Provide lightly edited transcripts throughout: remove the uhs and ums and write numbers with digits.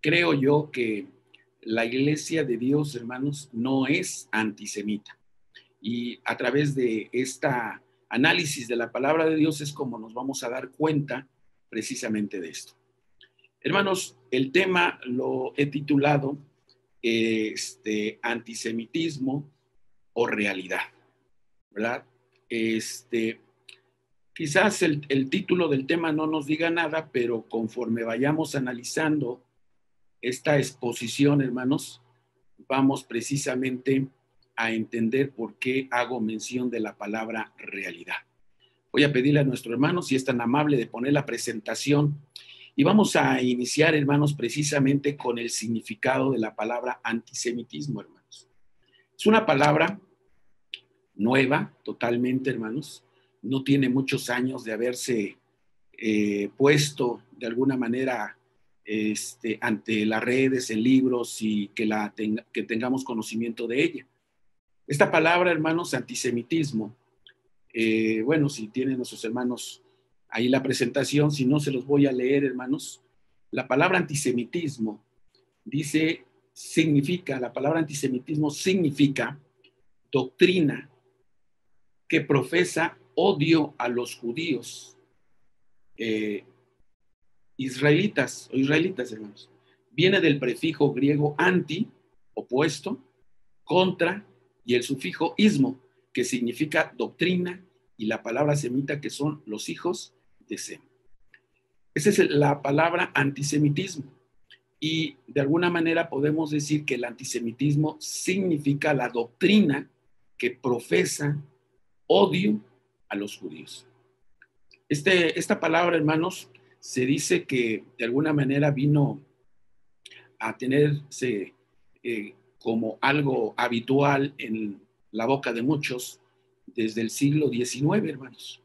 creo yo que la iglesia de Dios, hermanos, no es antisemita. Y a través de esta análisis de la palabra de Dios es como nos vamos a dar cuenta precisamente de esto. Hermanos, el tema lo he titulado antisemitismo o realidad, ¿verdad? Quizás el título del tema no nos diga nada, pero conforme vayamos analizando esta exposición, hermanos, vamos precisamente a entender por qué hago mención de la palabra realidad. Voy a pedirle a nuestro hermano si es tan amable de poner la presentación y vamos a iniciar, hermanos, precisamente con el significado de la palabra antisemitismo, hermanos. Es una palabra nueva, totalmente, hermanos. No tiene muchos años de haberse puesto de alguna manera ante las redes, en libros y que tengamos conocimiento de ella. Esta palabra, hermanos, antisemitismo, bueno, si tienen nuestros hermanos ahí la presentación, si no se los voy a leer, hermanos. La palabra antisemitismo la palabra antisemitismo significa doctrina que profesa odio a los judíos, israelitas, hermanos. Viene del prefijo griego anti, opuesto, contra, y el sufijo ismo, que significa doctrina, y la palabra semita, que son los hijos de Sem. Esa es la palabra antisemitismo. Y de alguna manera podemos decir que el antisemitismo significa la doctrina que profesa odio a los judíos. Esta palabra, hermanos, se dice que de alguna manera vino a tenerse como algo habitual en la boca de muchos desde el siglo XIX, hermanos.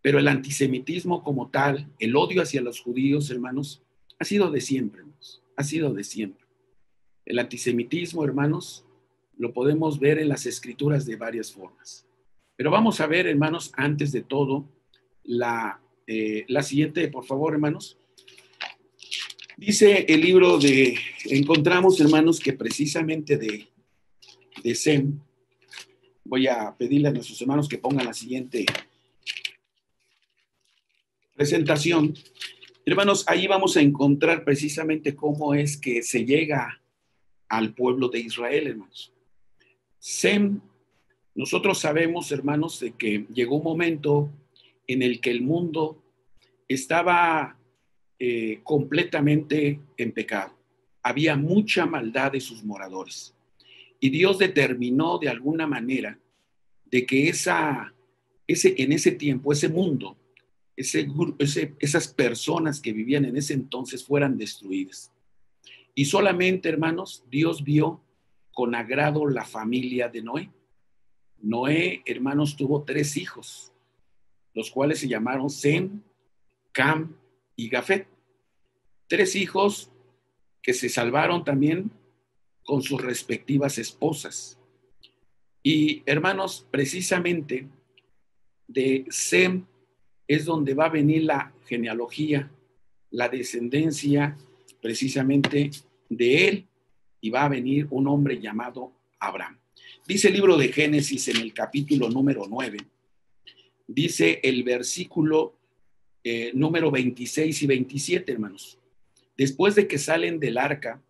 Pero el antisemitismo como tal, el odio hacia los judíos, hermanos, ha sido de siempre, hermanos. Ha sido de siempre. El antisemitismo, hermanos, lo podemos ver en las escrituras de varias formas. Pero vamos a ver, hermanos, antes de todo, la siguiente, por favor, hermanos. Dice el libro encontramos, hermanos, que precisamente de Sem, voy a pedirle a nuestros hermanos que pongan la siguiente presentación. Hermanos, ahí vamos a encontrar precisamente cómo es que se llega al pueblo de Israel, hermanos. Sem, nosotros sabemos, hermanos, de que llegó un momento en el que el mundo estaba completamente en pecado. Había mucha maldad de sus moradores. Y Dios determinó de alguna manera de que en ese tiempo, ese mundo, esas personas que vivían en ese entonces fueran destruidas. Y solamente, hermanos, Dios vio con agrado la familia de Noé. Noé, hermanos, tuvo 3 hijos, los cuales se llamaron Sem, Cam y Jafet. 3 hijos que se salvaron también con sus respectivas esposas. Y, hermanos, precisamente de Sem es donde va a venir la genealogía, la descendencia precisamente de él, y va a venir un hombre llamado Abraham. Dice el libro de Génesis en el capítulo número 9, dice el versículo número 26 y 27, hermanos. Después de que salen del arca,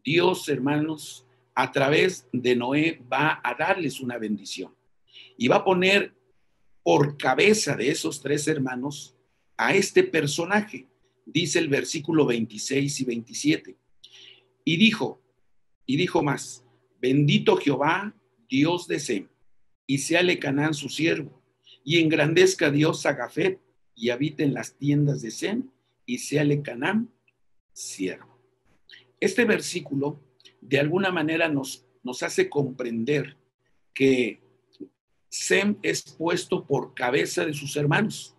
Dios, hermanos, a través de Noé va a darles una bendición y va a poner por cabeza de esos 3 hermanos a este personaje. Dice el versículo 26 y 27. Y dijo más: bendito Jehová, Dios de Sem, y séale Canaán su siervo, y engrandezca Dios a Jafet, y habite en las tiendas de Sem, y séale Canaán siervo. Este versículo de alguna manera nos hace comprender que Sem es puesto por cabeza de sus hermanos,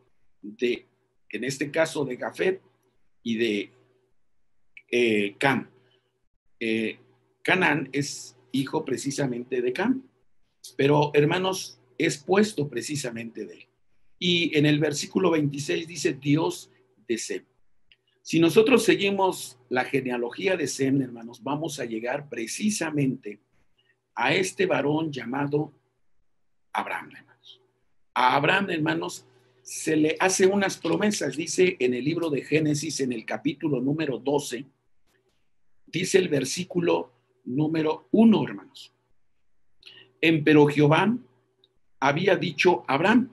en este caso de Jafet y de Cam. Canaán es hijo precisamente de Cam, pero, hermanos, es puesto precisamente de él. Y en el versículo 26 dice Dios de Sem. Si nosotros seguimos la genealogía de Sem, hermanos, vamos a llegar precisamente a este varón llamado Abraham, hermanos. A Abraham, hermanos, se le hace unas promesas, dice en el libro de Génesis, en el capítulo número 12, dice el versículo número 1, hermanos. Empero Jehová había dicho a Abraham,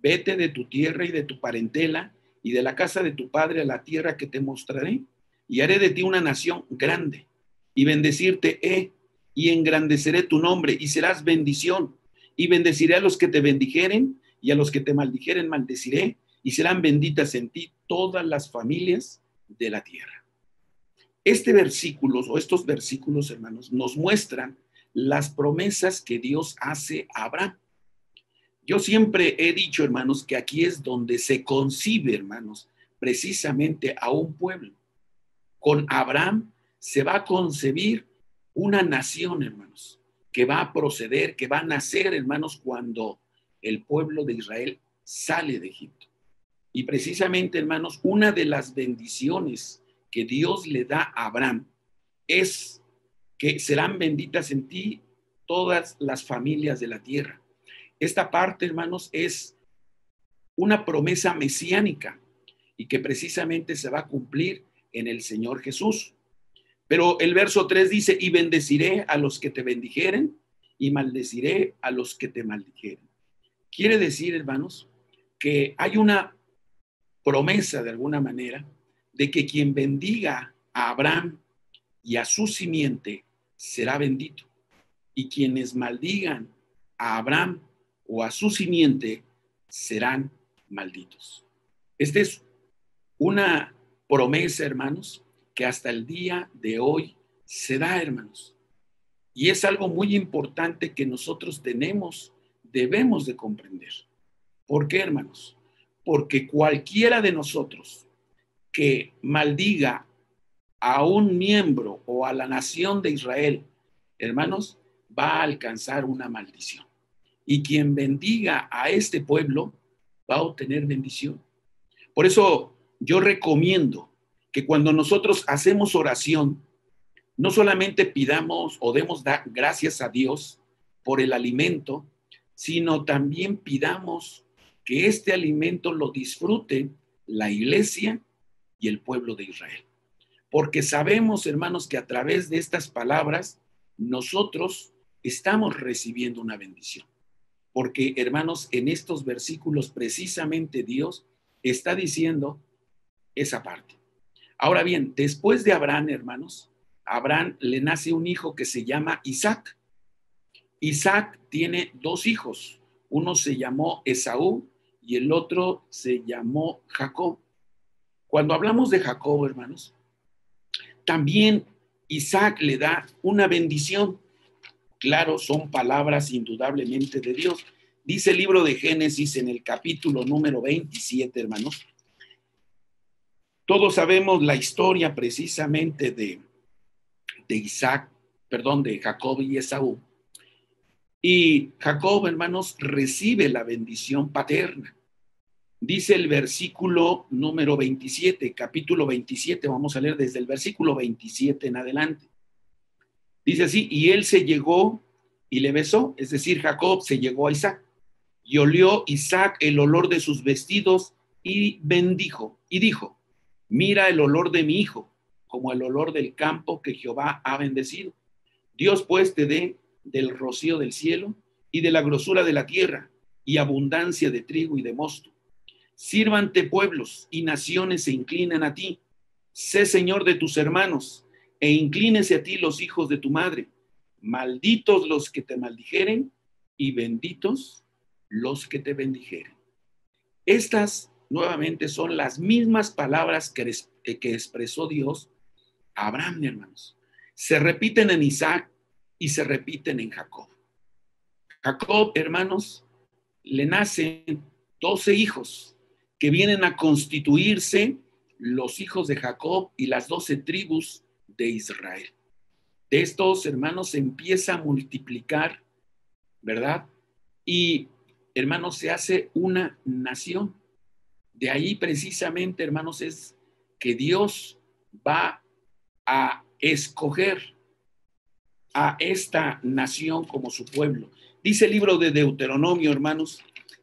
vete de tu tierra y de tu parentela y de la casa de tu padre a la tierra que te mostraré, y haré de ti una nación grande, y bendecirte y engrandeceré tu nombre, y serás bendición, y bendeciré a los que te bendijeren, y a los que te maldijeren maldeciré, y serán benditas en ti todas las familias de la tierra. Este versículo, o estos versículos, hermanos, nos muestran las promesas que Dios hace a Abraham. Yo siempre he dicho, hermanos, que aquí es donde se concibe, hermanos, precisamente a un pueblo. Con Abraham se va a concebir una nación, hermanos, que va a proceder, que va a nacer, hermanos, cuando el pueblo de Israel sale de Egipto. Y precisamente, hermanos, una de las bendiciones que Dios le da a Abraham es que serán benditas en ti todas las familias de la tierra. Esta parte, hermanos, es una promesa mesiánica y que precisamente se va a cumplir en el Señor Jesús. Pero el verso 3 dice, y bendeciré a los que te bendijeren y maldeciré a los que te maldijeren. Quiere decir, hermanos, que hay una promesa de alguna manera de que quien bendiga a Abraham y a su simiente será bendito. Y quienes maldigan a Abraham o a su simiente serán malditos. Esta es una promesa, hermanos, que hasta el día de hoy se da, hermanos. Y es algo muy importante que nosotros debemos de comprender. ¿Por qué, hermanos? Porque cualquiera de nosotros que maldiga a un miembro o a la nación de Israel, hermanos, va a alcanzar una maldición. Y quien bendiga a este pueblo va a obtener bendición. Por eso yo recomiendo que cuando nosotros hacemos oración, no solamente pidamos o demos gracias a Dios por el alimento, sino también pidamos que este alimento lo disfrute la iglesia y el pueblo de Israel. Porque sabemos, hermanos, que a través de estas palabras nosotros estamos recibiendo una bendición. Porque, hermanos, en estos versículos precisamente Dios está diciendo esa parte. Ahora bien, después de Abraham, hermanos, a Abraham le nace un hijo que se llama Isaac. Isaac tiene dos hijos. Uno se llamó Esaú y el otro se llamó Jacob. Cuando hablamos de Jacob, hermanos, también Isaac le da una bendición. Claro, son palabras indudablemente de Dios. Dice el libro de Génesis en el capítulo número 27, hermanos. Todos sabemos la historia precisamente de Jacob y Esaú. Y Jacob, hermanos, recibe la bendición paterna. Dice el versículo número 27, capítulo 27, vamos a leer desde el versículo 27 en adelante. Dice así, y él se llegó y le besó, es decir, Jacob se llegó a Isaac, y olió Isaac el olor de sus vestidos y bendijo, y dijo, mira el olor de mi hijo, como el olor del campo que Jehová ha bendecido. Dios pues te dé del rocío del cielo y de la grosura de la tierra y abundancia de trigo y de mosto. Sírvante pueblos y naciones se inclinan a ti. Sé señor de tus hermanos e inclínese a ti los hijos de tu madre. Malditos los que te maldijeren y benditos los que te bendijeren. Estas nuevamente son las mismas palabras que expresó Dios a Abraham, hermanos. Se repiten en Isaac y se repiten en Jacob. Jacob, hermanos, le nacen 12 hijos que vienen a constituirse los hijos de Jacob y las 12 tribus de Israel. De estos hermanos se empieza a multiplicar, ¿verdad? Y, hermanos, se hace una nación. De ahí precisamente, hermanos, es que Dios va a escoger a esta nación como su pueblo. Dice el libro de Deuteronomio, hermanos,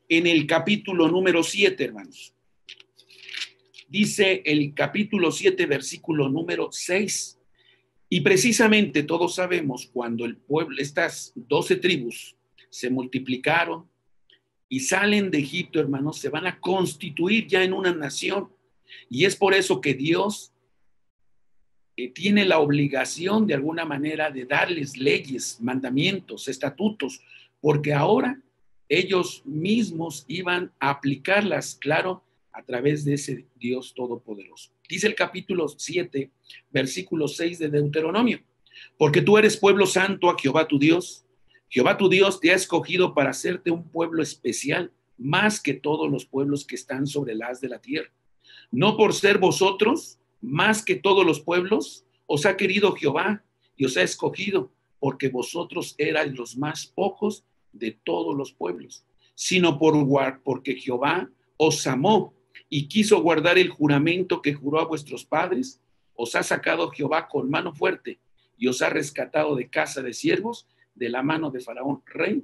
en el capítulo número 7, hermanos. Dice el capítulo 7, versículo número 6. Y precisamente todos sabemos cuando el pueblo, estas 12 tribus se multiplicaron y salen de Egipto, hermanos, se van a constituir ya en una nación. Y es por eso que Dios tiene la obligación de alguna manera de darles leyes, mandamientos, estatutos, porque ahora ellos mismos iban a aplicarlas, claro, a través de ese Dios todopoderoso. Dice el capítulo 7, versículo 6 de Deuteronomio: porque tú eres pueblo santo a Jehová tu Dios. Jehová tu Dios te ha escogido para hacerte un pueblo especial, más que todos los pueblos que están sobre el haz de la tierra. No por ser vosotros más que todos los pueblos, os ha querido Jehová y os ha escogido, porque vosotros erais los más pocos de todos los pueblos, sino porque Jehová os amó y quiso guardar el juramento que juró a vuestros padres. Os ha sacado Jehová con mano fuerte y os ha rescatado de casa de siervos, de la mano de Faraón, rey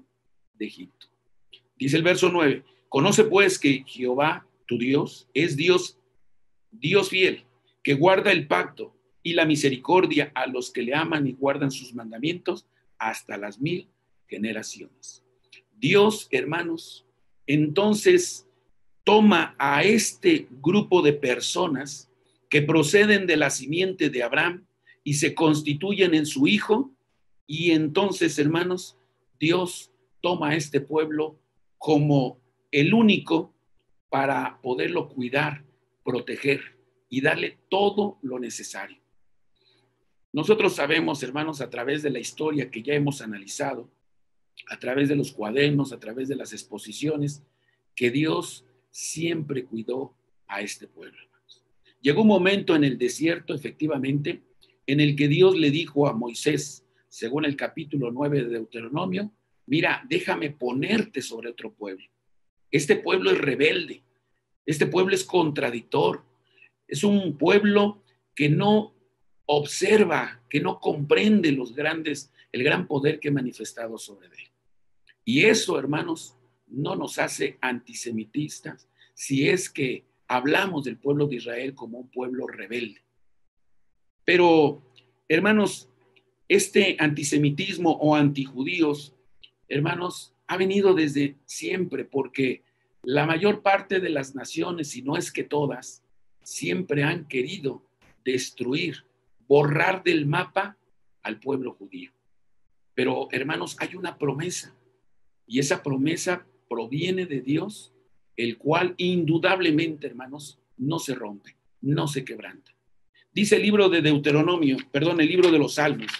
de Egipto. Dice el verso 9: conoce pues que Jehová, tu Dios, es Dios fiel, que guarda el pacto y la misericordia a los que le aman y guardan sus mandamientos hasta las 1000 generaciones. Dios, hermanos, entonces toma a este grupo de personas que proceden de la simiente de Abraham y se constituyen en su hijo, y entonces, hermanos, Dios toma a este pueblo como el único para poderlo cuidar, proteger y darle todo lo necesario. Nosotros sabemos, hermanos, a través de la historia que ya hemos analizado, a través de los cuadernos, a través de las exposiciones, que Dios siempre cuidó a este pueblo. Llegó un momento en el desierto, efectivamente, en el que Dios le dijo a Moisés, según el capítulo 9 de Deuteronomio: mira, déjame ponerte sobre otro pueblo. Este pueblo es rebelde, este pueblo es contradictor, es un pueblo que no observa, que no comprende el gran poder que he manifestado sobre él. Y eso, hermanos, no nos hace antisemitistas si es que hablamos del pueblo de Israel como un pueblo rebelde. Pero, hermanos, este antisemitismo o antijudíos, hermanos, ha venido desde siempre, porque la mayor parte de las naciones, si no es que todas, siempre han querido destruir, borrar del mapa al pueblo judío. Pero, hermanos, hay una promesa, y esa promesa proviene de Dios, el cual indudablemente, hermanos, no se rompe, no se quebranta. Dice el libro de Deuteronomio, el libro de los Salmos,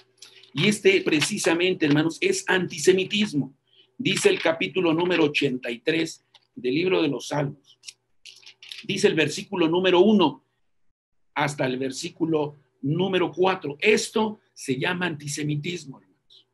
y precisamente, hermanos, es antisemitismo. Dice el capítulo número 83 del libro de los Salmos. Dice el versículo número 1 hasta el versículo número 4. Esto se llama antisemitismo, hermanos.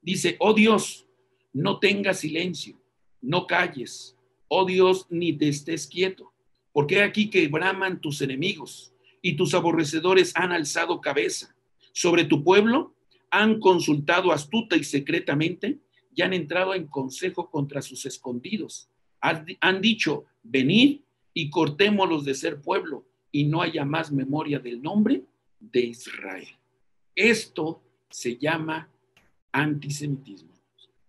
Dice: oh Dios, no tengas silencio, no calles, oh Dios, ni te estés quieto, porque aquí que braman tus enemigos y tus aborrecedores han alzado cabeza. Sobre tu pueblo han consultado astuta y secretamente y han entrado en consejo contra sus escondidos. Han dicho: venid y cortémoslos de ser pueblo, y no haya más memoria del nombre de Israel. Esto se llama antisemitismo,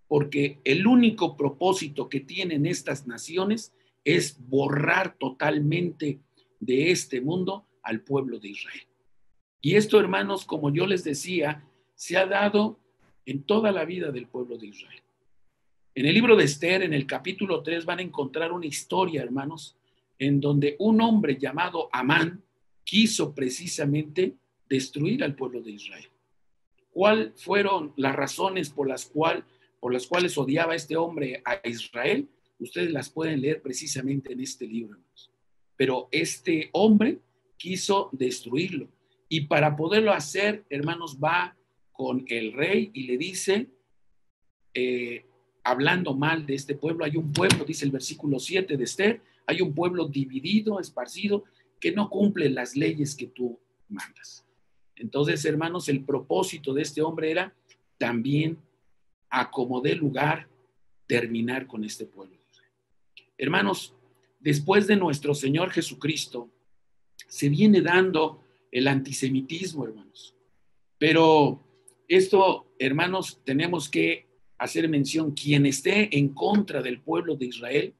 porque el único propósito que tienen estas naciones es borrar totalmente de este mundo al pueblo de Israel. Y esto, hermanos, como yo les decía, se ha dado en toda la vida del pueblo de Israel. En el libro de Esther, en el capítulo 3, van a encontrar una historia, hermanos, en donde un hombre llamado Amán quiso precisamente destruir al pueblo de Israel. ¿Cuáles fueron las razones por las cuales odiaba este hombre a Israel? Ustedes las pueden leer precisamente en este libro, hermanos. Pero este hombre quiso destruirlo. Y para poderlo hacer, hermanos, va con el rey y le dice, hablando mal de este pueblo: hay un pueblo, dice el versículo 7 de Esther, hay un pueblo dividido, esparcido, que no cumple las leyes que tú mandas. Entonces, hermanos, el propósito de este hombre era también, a como dé lugar, terminar con este pueblo. Hermanos, después de nuestro Señor Jesucristo, se viene dando el antisemitismo, hermanos. Pero esto, hermanos, tenemos que hacer mención. Quien esté en contra del pueblo de Israel,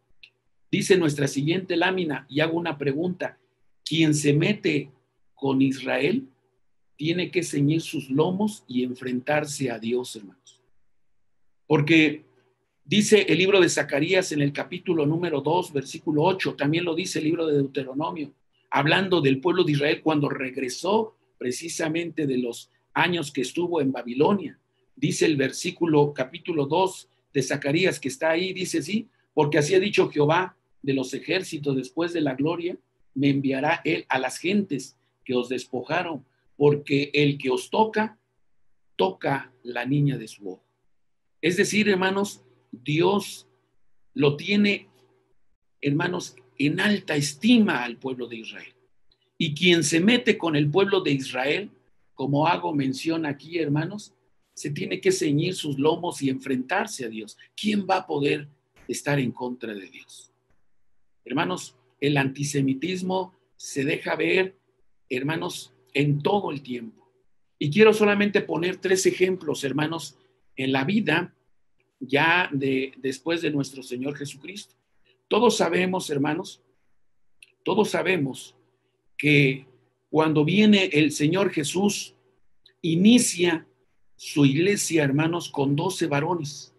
dice nuestra siguiente lámina, y hago una pregunta: quien se mete con Israel tiene que ceñir sus lomos y enfrentarse a Dios, hermanos. Porque dice el libro de Zacarías en el capítulo número 2, versículo 8, también lo dice el libro de Deuteronomio, hablando del pueblo de Israel cuando regresó precisamente de los años que estuvo en Babilonia. Dice el versículo capítulo 2 de Zacarías que está ahí, dice sí, porque así ha dicho Jehová de los ejércitos, después de la gloria, me enviará él a las gentes que os despojaron, porque el que os toca, toca la niña de su ojo. Es decir, hermanos, Dios lo tiene, hermanos, en alta estima al pueblo de Israel. Y quien se mete con el pueblo de Israel, como hago mención aquí, hermanos, se tiene que ceñir sus lomos y enfrentarse a Dios. ¿Quién va a poder estar en contra de Dios? Hermanos, el antisemitismo se deja ver, hermanos, en todo el tiempo. Y quiero solamente poner 3 ejemplos, hermanos, en la vida ya después de nuestro Señor Jesucristo. Todos sabemos, hermanos, todos sabemos que cuando viene el Señor Jesús, inicia su iglesia, hermanos, con 12 varones,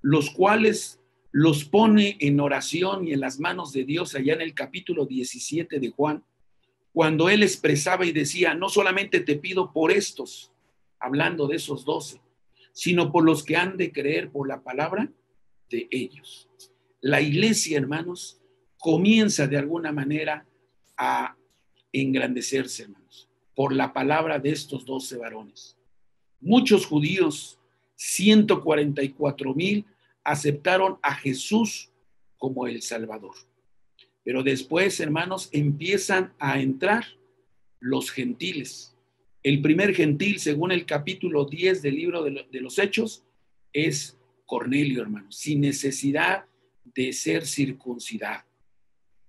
los cuales los pone en oración y en las manos de Dios allá en el capítulo 17 de Juan, cuando él expresaba y decía, no solamente te pido por estos, hablando de esos 12, sino por los que han de creer por la palabra de ellos. La iglesia, hermanos, comienza de alguna manera a engrandecerse, hermanos, por la palabra de estos 12 varones. Muchos judíos, 144,000, aceptaron a Jesús como el Salvador. Pero después, hermanos, empiezan a entrar los gentiles. El primer gentil, según el capítulo 10 del libro de los Hechos, es Cornelio, hermanos, sin necesidad de ser circuncidado.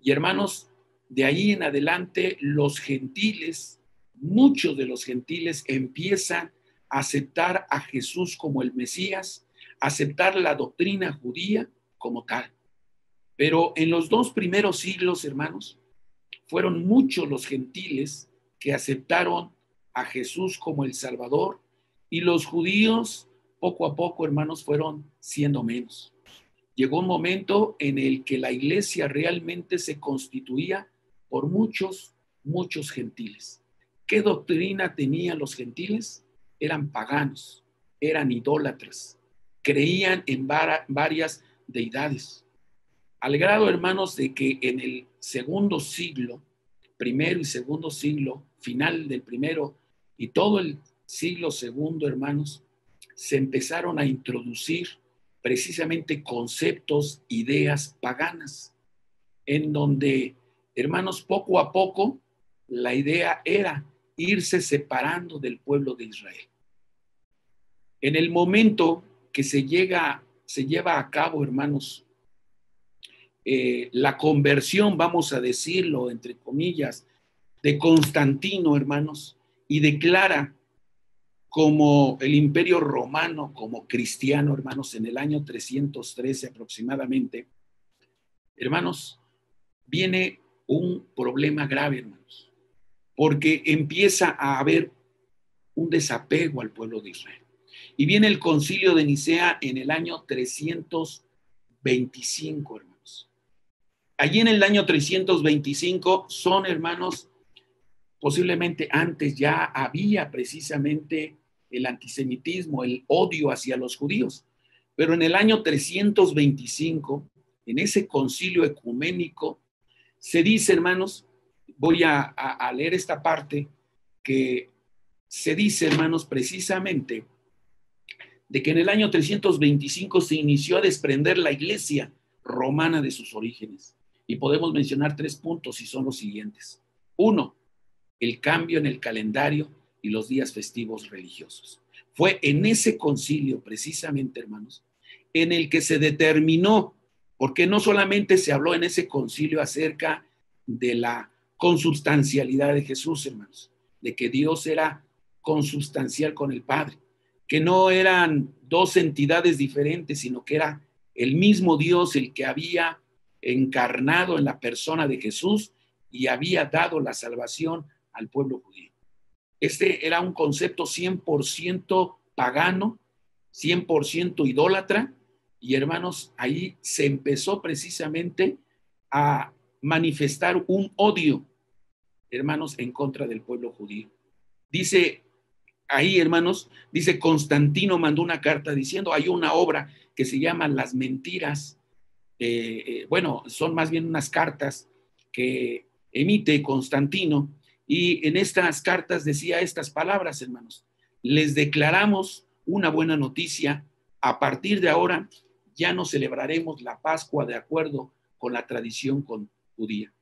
Y hermanos, de ahí en adelante los gentiles, muchos de los gentiles empiezan a aceptar a Jesús como el Mesías, aceptar la doctrina judía como tal. Pero en los 2 primeros siglos, hermanos, fueron muchos los gentiles que aceptaron a Jesús como el Salvador, y los judíos poco a poco, hermanos, fueron siendo menos. Llegó un momento en el que la iglesia realmente se constituía por muchos gentiles. ¿Qué doctrina tenían los gentiles? Eran paganos, eran idólatras, creían en varias deidades. Al grado, hermanos, de que en el segundo siglo, primero y segundo siglo, final del primero y todo el siglo segundo, hermanos, se empezaron a introducir precisamente conceptos, ideas paganas, en donde, hermanos, poco a poco la idea era irse separando del pueblo de Israel. En el momento que se lleva a cabo, hermanos, la conversión, vamos a decirlo, entre comillas, de Constantino, hermanos, y declara como el Imperio Romano, como cristiano, hermanos, en el año 313 aproximadamente, hermanos, viene un problema grave, hermanos, porque empieza a haber un desapego al pueblo de Israel. Y viene el concilio de Nicea en el año 325, hermanos. Allí en el año 325 son, hermanos, posiblemente antes ya había precisamente el antisemitismo, el odio hacia los judíos. Pero en el año 325, en ese concilio ecuménico, se dice, hermanos, voy a leer esta parte, que se dice, hermanos, precisamente de que en el año 325 se inició a desprender la iglesia romana de sus orígenes. Y podemos mencionar 3 puntos y son los siguientes. Uno, el cambio en el calendario y los días festivos religiosos. Fue en ese concilio, precisamente, hermanos, en el que se determinó, porque no solamente se habló en ese concilio acerca de la consubstancialidad de Jesús, hermanos, de que Dios era consubstancial con el Padre, que no eran dos entidades diferentes, sino que era el mismo Dios el que había encarnado en la persona de Jesús y había dado la salvación al pueblo judío. Este era un concepto 100% pagano, 100% idólatra, y hermanos, ahí se empezó precisamente a manifestar un odio, hermanos, en contra del pueblo judío. Dice ahí, hermanos, dice Constantino mandó una carta diciendo, hay una obra que se llama Las Mentiras, bueno, son más bien unas cartas que emite Constantino, y en estas cartas decía estas palabras, hermanos: les declaramos una buena noticia, a partir de ahora ya no celebraremos la Pascua de acuerdo con la tradición judía.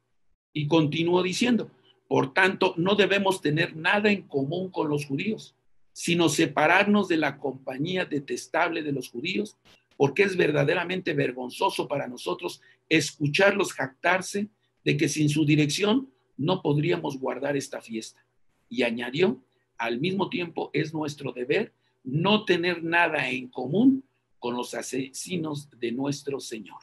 Y continuó diciendo, por tanto, no debemos tener nada en común con los judíos, sino separarnos de la compañía detestable de los judíos, porque es verdaderamente vergonzoso para nosotros escucharlos jactarse de que sin su dirección no podríamos guardar esta fiesta. Y añadió, al mismo tiempo es nuestro deber no tener nada en común con los asesinos de nuestro Señor.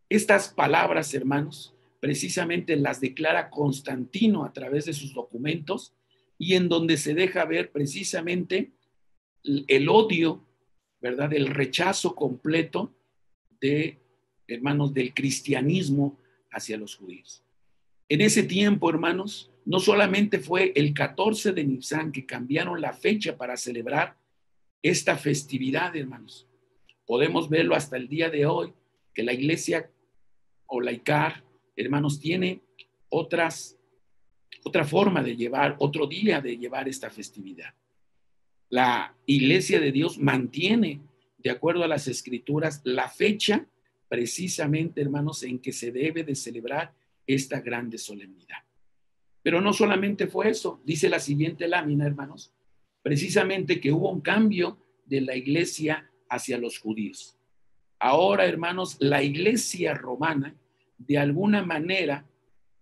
Estas palabras, hermanos, precisamente las declara Constantino a través de sus documentos, y en donde se deja ver precisamente el odio, ¿verdad? El rechazo completo de, hermanos, del cristianismo hacia los judíos. En ese tiempo, hermanos, no solamente fue el 14 de Nisan que cambiaron la fecha para celebrar esta festividad, hermanos. Podemos verlo hasta el día de hoy, que la iglesia o laicar, hermanos, tiene otra forma de llevar, otro día de llevar esta festividad. La iglesia de Dios mantiene, de acuerdo a las escrituras, la fecha precisamente, hermanos, en que se debe de celebrar esta grande solemnidad. Pero no solamente fue eso, dice la siguiente lámina, hermanos, precisamente que hubo un cambio de la iglesia hacia los judíos. Ahora, hermanos, la iglesia romana, de alguna manera,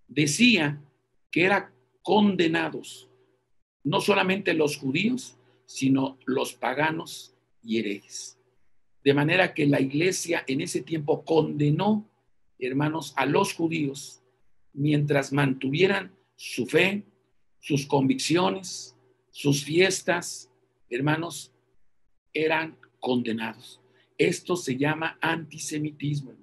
decía que eran condenados no solamente los judíos, sino los paganos y herejes. De manera que la iglesia en ese tiempo condenó, hermanos, a los judíos mientras mantuvieran su fe, sus convicciones, sus fiestas, hermanos, eran condenados. Esto se llama antisemitismo.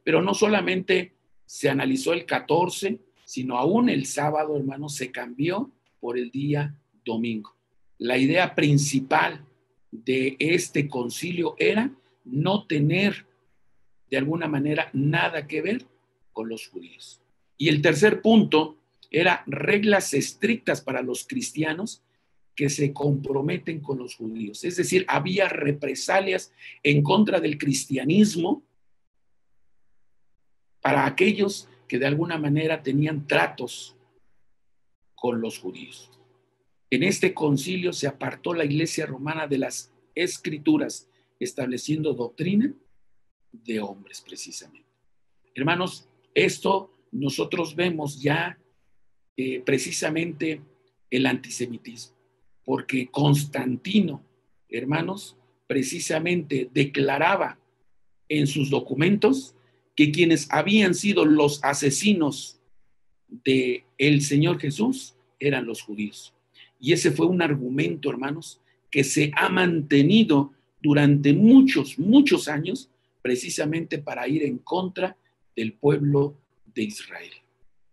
Pero no solamente se analizó el 14, sino aún el sábado, hermanos, se cambió por el día domingo. La idea principal de este concilio era no tener de alguna manera nada que ver con los judíos. Y el tercer punto era reglas estrictas para los cristianos que se comprometen con los judíos. Es decir, había represalias en contra del cristianismo para aquellos que de alguna manera tenían tratos con los judíos. En este concilio se apartó la iglesia romana de las escrituras, estableciendo doctrina de hombres precisamente. Hermanos, esto nosotros vemos ya precisamente el antisemitismo, porque Constantino, hermanos, precisamente declaraba en sus documentos que quienes habían sido los asesinos de el Señor Jesús eran los judíos. Y ese fue un argumento, hermanos, que se ha mantenido durante muchos, muchos años, precisamente para ir en contra del pueblo de Israel.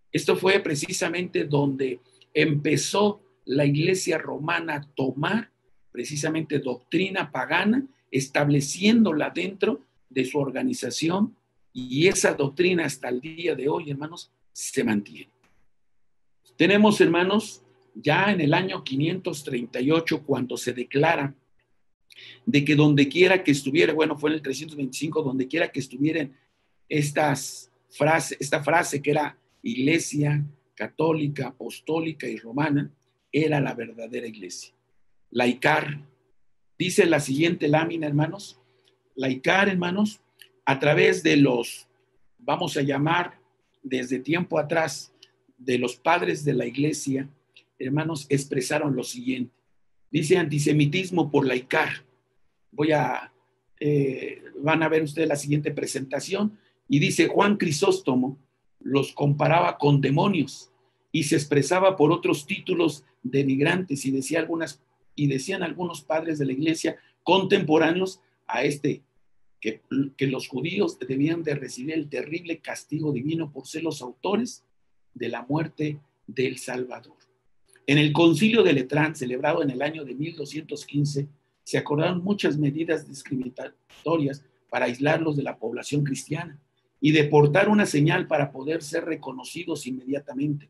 Esto fue precisamente donde empezó la iglesia romana a tomar precisamente doctrina pagana, estableciéndola dentro de su organización, y esa doctrina hasta el día de hoy, hermanos, se mantiene. Tenemos, hermanos, ya en el año 538, cuando se declara de que donde quiera que estuviera, bueno, fue en el 325, donde quiera que estuvieran esta frase que era iglesia, católica, apostólica y romana, era la verdadera iglesia. La ICAR, dice la siguiente lámina, hermanos, la ICAR, hermanos, a través de los, vamos a llamar desde tiempo atrás, de los padres de la iglesia, hermanos, expresaron lo siguiente. Dice antisemitismo por la ICAR. Van a ver ustedes la siguiente presentación, y dice Juan Crisóstomo los comparaba con demonios y se expresaba por otros títulos denigrantes y decían algunos padres de la iglesia contemporáneos a que los judíos debían de recibir el terrible castigo divino por ser los autores de la muerte del Salvador. En el Concilio de Letrán, celebrado en el año de 1215, se acordaron muchas medidas discriminatorias para aislarlos de la población cristiana y deportar una señal para poder ser reconocidos inmediatamente,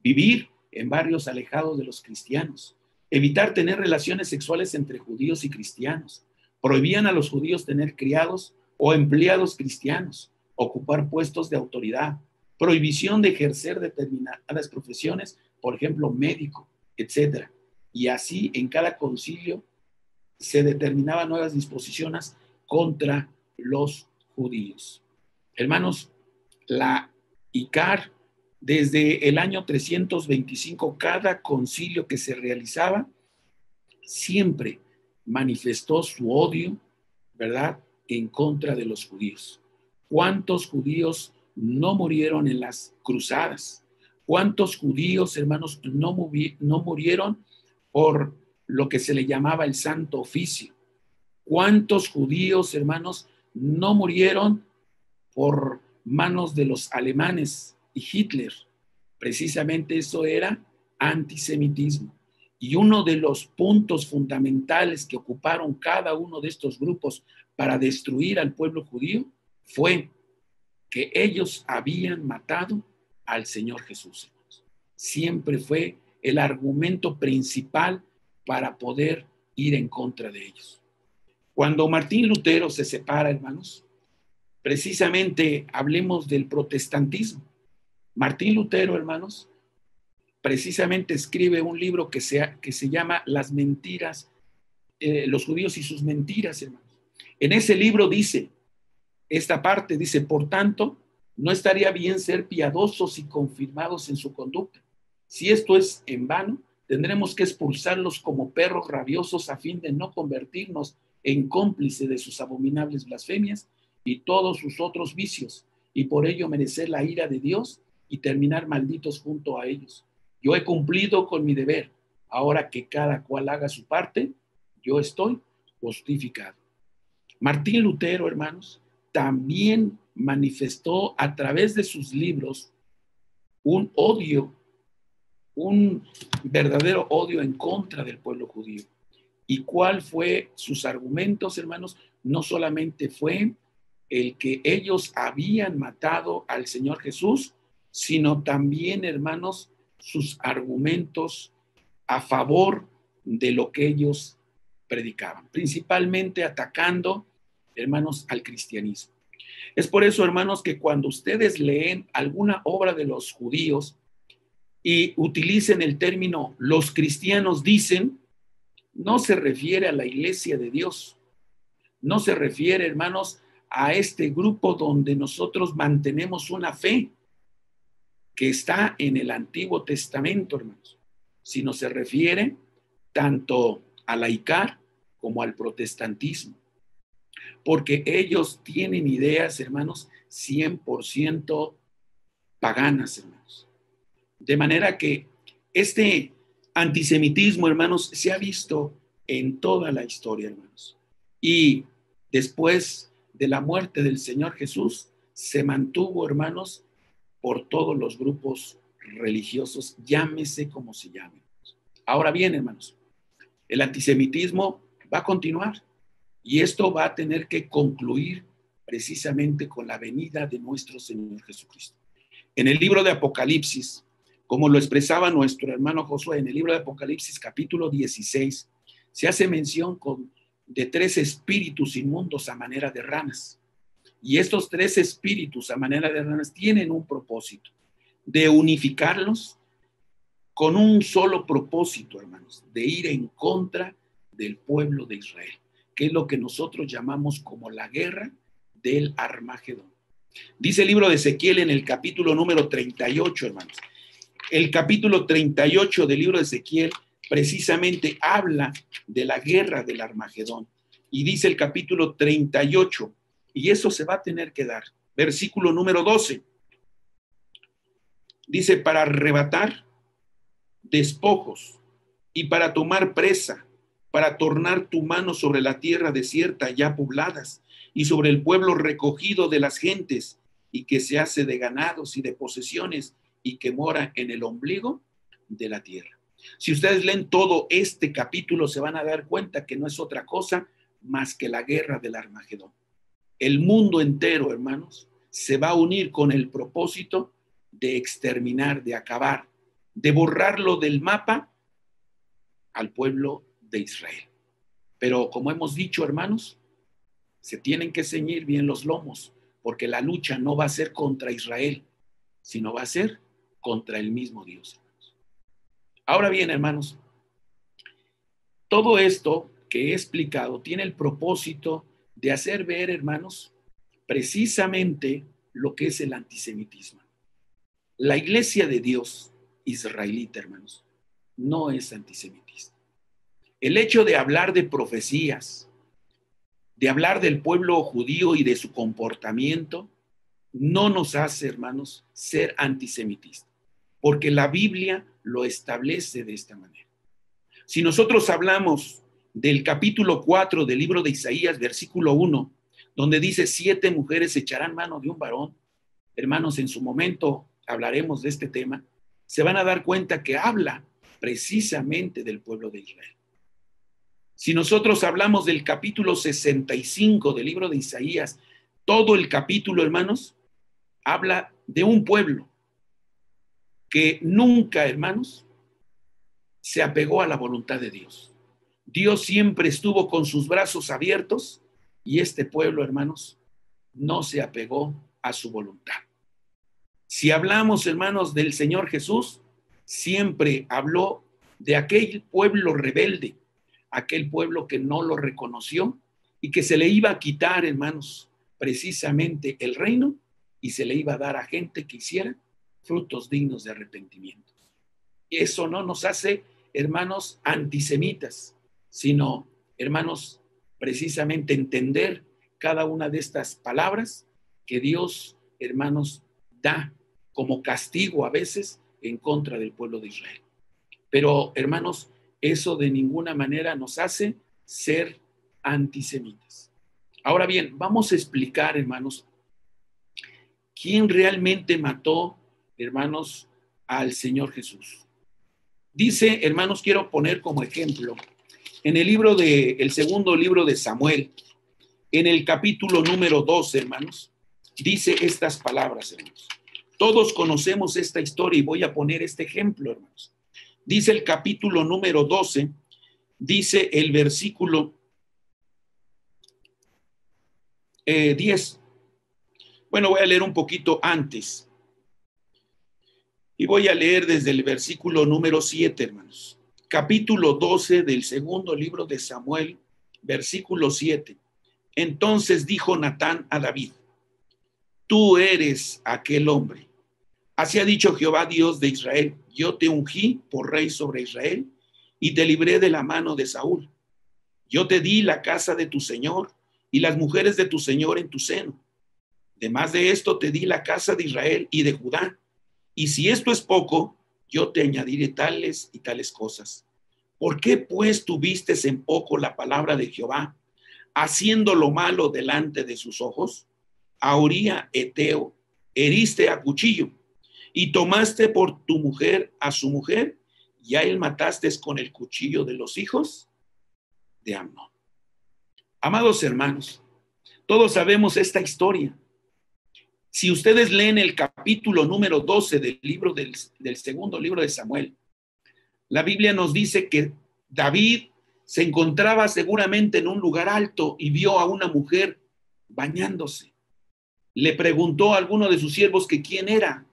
vivir en barrios alejados de los cristianos, evitar tener relaciones sexuales entre judíos y cristianos, prohibían a los judíos tener criados o empleados cristianos, ocupar puestos de autoridad, prohibición de ejercer determinadas profesiones, por ejemplo, médico, etc. Y así en cada concilio se determinaban nuevas disposiciones contra los judíos. Hermanos, la ICAR, desde el año 325, cada concilio que se realizaba, siempre manifestó su odio, ¿verdad?, en contra de los judíos. ¿Cuántos judíos no murieron en las cruzadas? ¿Cuántos judíos, hermanos, no murieron por lo que se le llamaba el Santo Oficio? ¿Cuántos judíos, hermanos, no murieron por manos de los alemanes y Hitler? Precisamente eso era antisemitismo. Y uno de los puntos fundamentales que ocuparon cada uno de estos grupos para destruir al pueblo judío fue que ellos habían matado al Señor Jesús. Siempre fue el argumento principal para poder ir en contra de ellos. Cuando Martín Lutero se separa, hermanos, precisamente hablemos del protestantismo. Martín Lutero, hermanos, precisamente escribe un libro que se llama Las mentiras, los judíos y sus mentiras, hermanos. En ese libro dice, esta parte dice, por tanto, no estaría bien ser piadosos y confirmados en su conducta. Si esto es en vano, tendremos que expulsarlos como perros rabiosos a fin de no convertirnos en cómplice de sus abominables blasfemias y todos sus otros vicios, y por ello merecer la ira de Dios y terminar malditos junto a ellos. Yo he cumplido con mi deber. Ahora que cada cual haga su parte, yo estoy justificado. Martín Lutero, hermanos, también manifestó a través de sus libros un odio, un verdadero odio en contra del pueblo judío. ¿Y cuál fue sus argumentos, hermanos? No solamente fue el que ellos habían matado al Señor Jesús, sino también, hermanos, sus argumentos a favor de lo que ellos predicaban, principalmente atacando, hermanos, al cristianismo. Es por eso, hermanos, que cuando ustedes leen alguna obra de los judíos y utilicen el término los cristianos dicen, no se refiere a la iglesia de Dios, no se refiere, hermanos, a este grupo donde nosotros mantenemos una fe que está en el Antiguo Testamento, hermanos, sino se refiere tanto a la ICAR como al protestantismo, porque ellos tienen ideas, hermanos, 100% paganas, hermanos. De manera que este antisemitismo, hermanos, se ha visto en toda la historia, hermanos. Y después de la muerte del Señor Jesús, se mantuvo, hermanos, por todos los grupos religiosos, llámese como se llame. Ahora bien, hermanos, el antisemitismo va a continuar y esto va a tener que concluir precisamente con la venida de nuestro Señor Jesucristo. En el libro de Apocalipsis, como lo expresaba nuestro hermano Josué, en el libro de Apocalipsis capítulo 16, se hace mención de 3 espíritus inmundos a manera de ranas. Y estos 3 espíritus a manera de ranas tienen un propósito. de unificarlos con un solo propósito, hermanos, de ir en contra del pueblo de Israel, que es lo que nosotros llamamos como la guerra del Armagedón. Dice el libro de Ezequiel en el capítulo número 38, hermanos. El capítulo 38 del libro de Ezequiel precisamente habla de la guerra del Armagedón. Y dice el capítulo 38, y eso se va a tener que dar. Versículo número 12. Dice, para arrebatar despojos y para tomar presa, para tornar tu mano sobre la tierra desierta ya pobladas y sobre el pueblo recogido de las gentes y que se hace de ganados y de posesiones y que mora en el ombligo de la tierra. Si ustedes leen todo este capítulo, se van a dar cuenta que no es otra cosa más que la guerra del Armagedón. El mundo entero, hermanos, se va a unir con el propósito de exterminar, de acabar, de borrarlo del mapa al pueblo de Israel. Pero como hemos dicho, hermanos, se tienen que ceñir bien los lomos, porque la lucha no va a ser contra Israel, sino va a ser contra el mismo Dios. Ahora bien, hermanos, todo esto que he explicado tiene el propósito de hacer ver, hermanos, precisamente lo que es el antisemitismo. La iglesia de Dios israelita, hermanos, no es antisemitista. El hecho de hablar de profecías, de hablar del pueblo judío y de su comportamiento, no nos hace, hermanos, ser antisemitistas, porque la Biblia lo establece de esta manera. Si nosotros hablamos del capítulo 4 del libro de Isaías, versículo 1, donde dice 7 mujeres echarán mano de un varón, hermanos, en su momento hablaremos de este tema, se van a dar cuenta que habla precisamente del pueblo de Israel. Si nosotros hablamos del capítulo 65 del libro de Isaías, todo el capítulo, hermanos, habla de un pueblo que nunca, hermanos, se apegó a la voluntad de Dios. Dios siempre estuvo con sus brazos abiertos y este pueblo, hermanos, no se apegó a su voluntad. Si hablamos, hermanos, del Señor Jesús, siempre habló de aquel pueblo rebelde, aquel pueblo que no lo reconoció y que se le iba a quitar, hermanos, precisamente el reino y se le iba a dar a gente que hiciera frutos dignos de arrepentimiento. Y eso no nos hace, hermanos, antisemitas, sino, hermanos, precisamente entender cada una de estas palabras que Dios, hermanos, da como castigo a veces en contra del pueblo de Israel. Pero, hermanos, eso de ninguna manera nos hace ser antisemitas. Ahora bien, vamos a explicar, hermanos, quién realmente mató, hermanos, al Señor Jesús. Dice, hermanos, quiero poner como ejemplo, en el segundo libro de Samuel, en el capítulo número 12, hermanos, dice estas palabras, hermanos. Todos conocemos esta historia y voy a poner este ejemplo, hermanos. Dice el capítulo número 12, dice el versículo 10. Bueno, voy a leer un poquito antes. Y voy a leer desde el versículo número 7, hermanos. Capítulo 12 del segundo libro de Samuel, versículo 7. Entonces dijo Natán a David, tú eres aquel hombre. Así ha dicho Jehová Dios de Israel, yo te ungí por rey sobre Israel y te libré de la mano de Saúl. Yo te di la casa de tu señor y las mujeres de tu señor en tu seno. Además de esto te di la casa de Israel y de Judá. Y si esto es poco, yo te añadiré tales y tales cosas. ¿Por qué pues tuviste en poco la palabra de Jehová, haciendo lo malo delante de sus ojos? A Uría Eteo heriste a cuchillo y tomaste por tu mujer a su mujer y a él mataste con el cuchillo de los hijos de Amnón. Amados hermanos, todos sabemos esta historia. Si ustedes leen el capítulo número 12 del libro del segundo libro de Samuel, la Biblia nos dice que David se encontraba seguramente en un lugar alto y vio a una mujer bañándose. Le preguntó a alguno de sus siervos que quién era.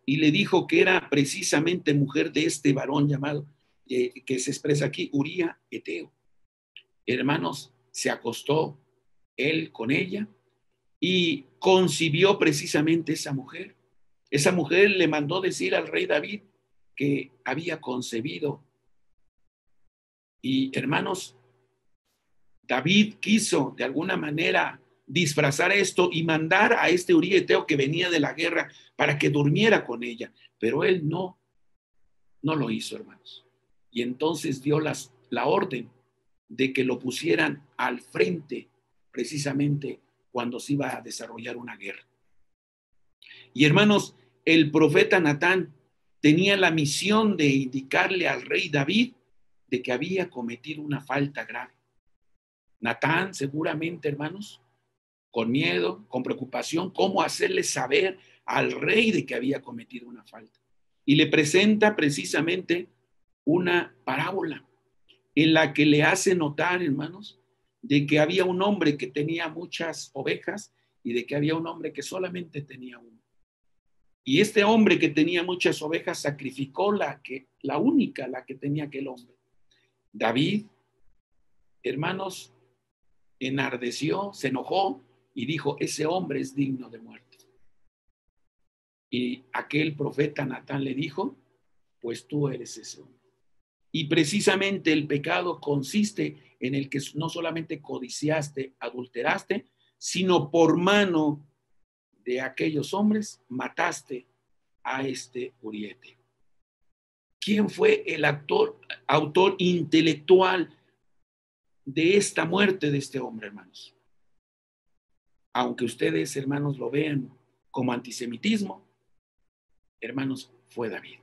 y le dijo que era precisamente mujer de este varón llamado, que se expresa aquí, Uría Eteo. Hermanos, se acostó él con ella y concibió precisamente esa mujer. Esa mujer le mandó decir al rey David que había concebido. Y hermanos, David quiso de alguna manera disfrazar esto y mandar a este Uría Eteo que venía de la guerra para que durmiera con ella, pero él no lo hizo, hermanos. Y entonces dio la orden de que lo pusieran al frente precisamente cuando se iba a desarrollar una guerra. Y hermanos, el profeta Natán tenía la misión de indicarle al rey David de que había cometido una falta grave. Natán seguramente, hermanos, con miedo, con preocupación, cómo hacerle saber al rey de que había cometido una falta. Y le presenta precisamente una parábola en la que le hace notar, hermanos, de que había un hombre que tenía muchas ovejas y de que había un hombre que solamente tenía una. Y este hombre que tenía muchas ovejas sacrificó la única, la que tenía aquel hombre. David, hermanos, enardeció, se enojó y dijo, ese hombre es digno de muerte. Y aquel profeta Natán le dijo, pues tú eres ese hombre. Y precisamente el pecado consiste en el que no solamente codiciaste, adulteraste, sino por mano de aquellos hombres mataste a este Uría Eteo. ¿Quién fue el autor intelectual de esta muerte de este hombre, hermanos? Aunque ustedes, hermanos, lo vean como antisemitismo, hermanos, fue David.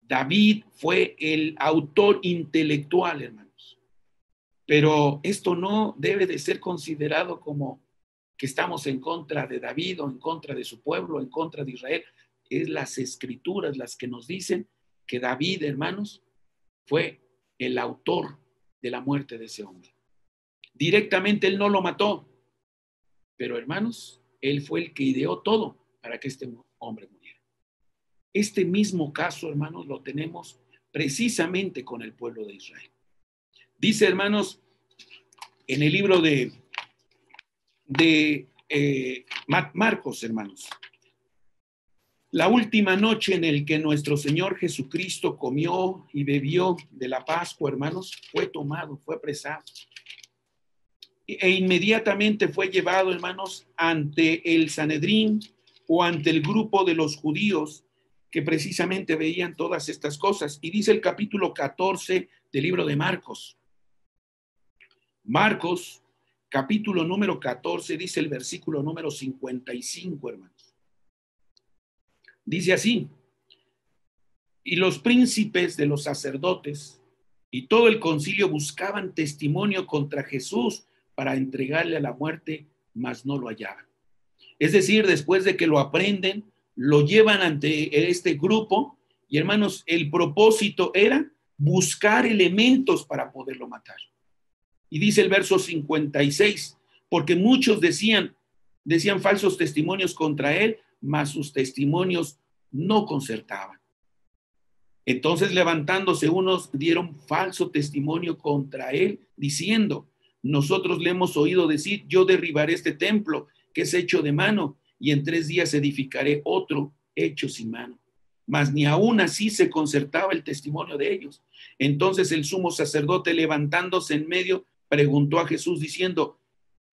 David fue el autor intelectual, hermanos. Pero esto no debe de ser considerado como que estamos en contra de David o en contra de su pueblo, en contra de Israel. Es las escrituras las que nos dicen que David, hermanos, fue el autor de la muerte de ese hombre. Directamente él no lo mató, pero hermanos, él fue el que ideó todo para que este hombre muriera. Este mismo caso, hermanos, lo tenemos precisamente con el pueblo de Israel. Dice, hermanos, en el libro de Marcos, hermanos, la última noche en el que nuestro Señor Jesucristo comió y bebió de la Pascua, hermanos, fue tomado, fue apresado. E inmediatamente fue llevado, hermanos, ante el Sanedrín o ante el grupo de los judíos que precisamente veían todas estas cosas. Y dice el capítulo 14 del libro de Marcos. Marcos, capítulo número 14, dice el versículo número 55, hermanos. Dice así: y los príncipes de los sacerdotes y todo el concilio buscaban testimonio contra Jesús para entregarle a la muerte, mas no lo hallaban. Es decir, después de que lo aprenden, lo llevan ante este grupo y, hermanos, el propósito era buscar elementos para poderlo matar. Y dice el verso 56, porque muchos decían falsos testimonios contra él, mas sus testimonios no concertaban. Entonces, levantándose unos, dieron falso testimonio contra él, diciendo: nosotros le hemos oído decir, yo derribaré este templo que es hecho de mano, y en 3 días edificaré otro hecho sin mano. Mas ni aún así se concertaba el testimonio de ellos. Entonces el sumo sacerdote, levantándose en medio, preguntó a Jesús diciendo: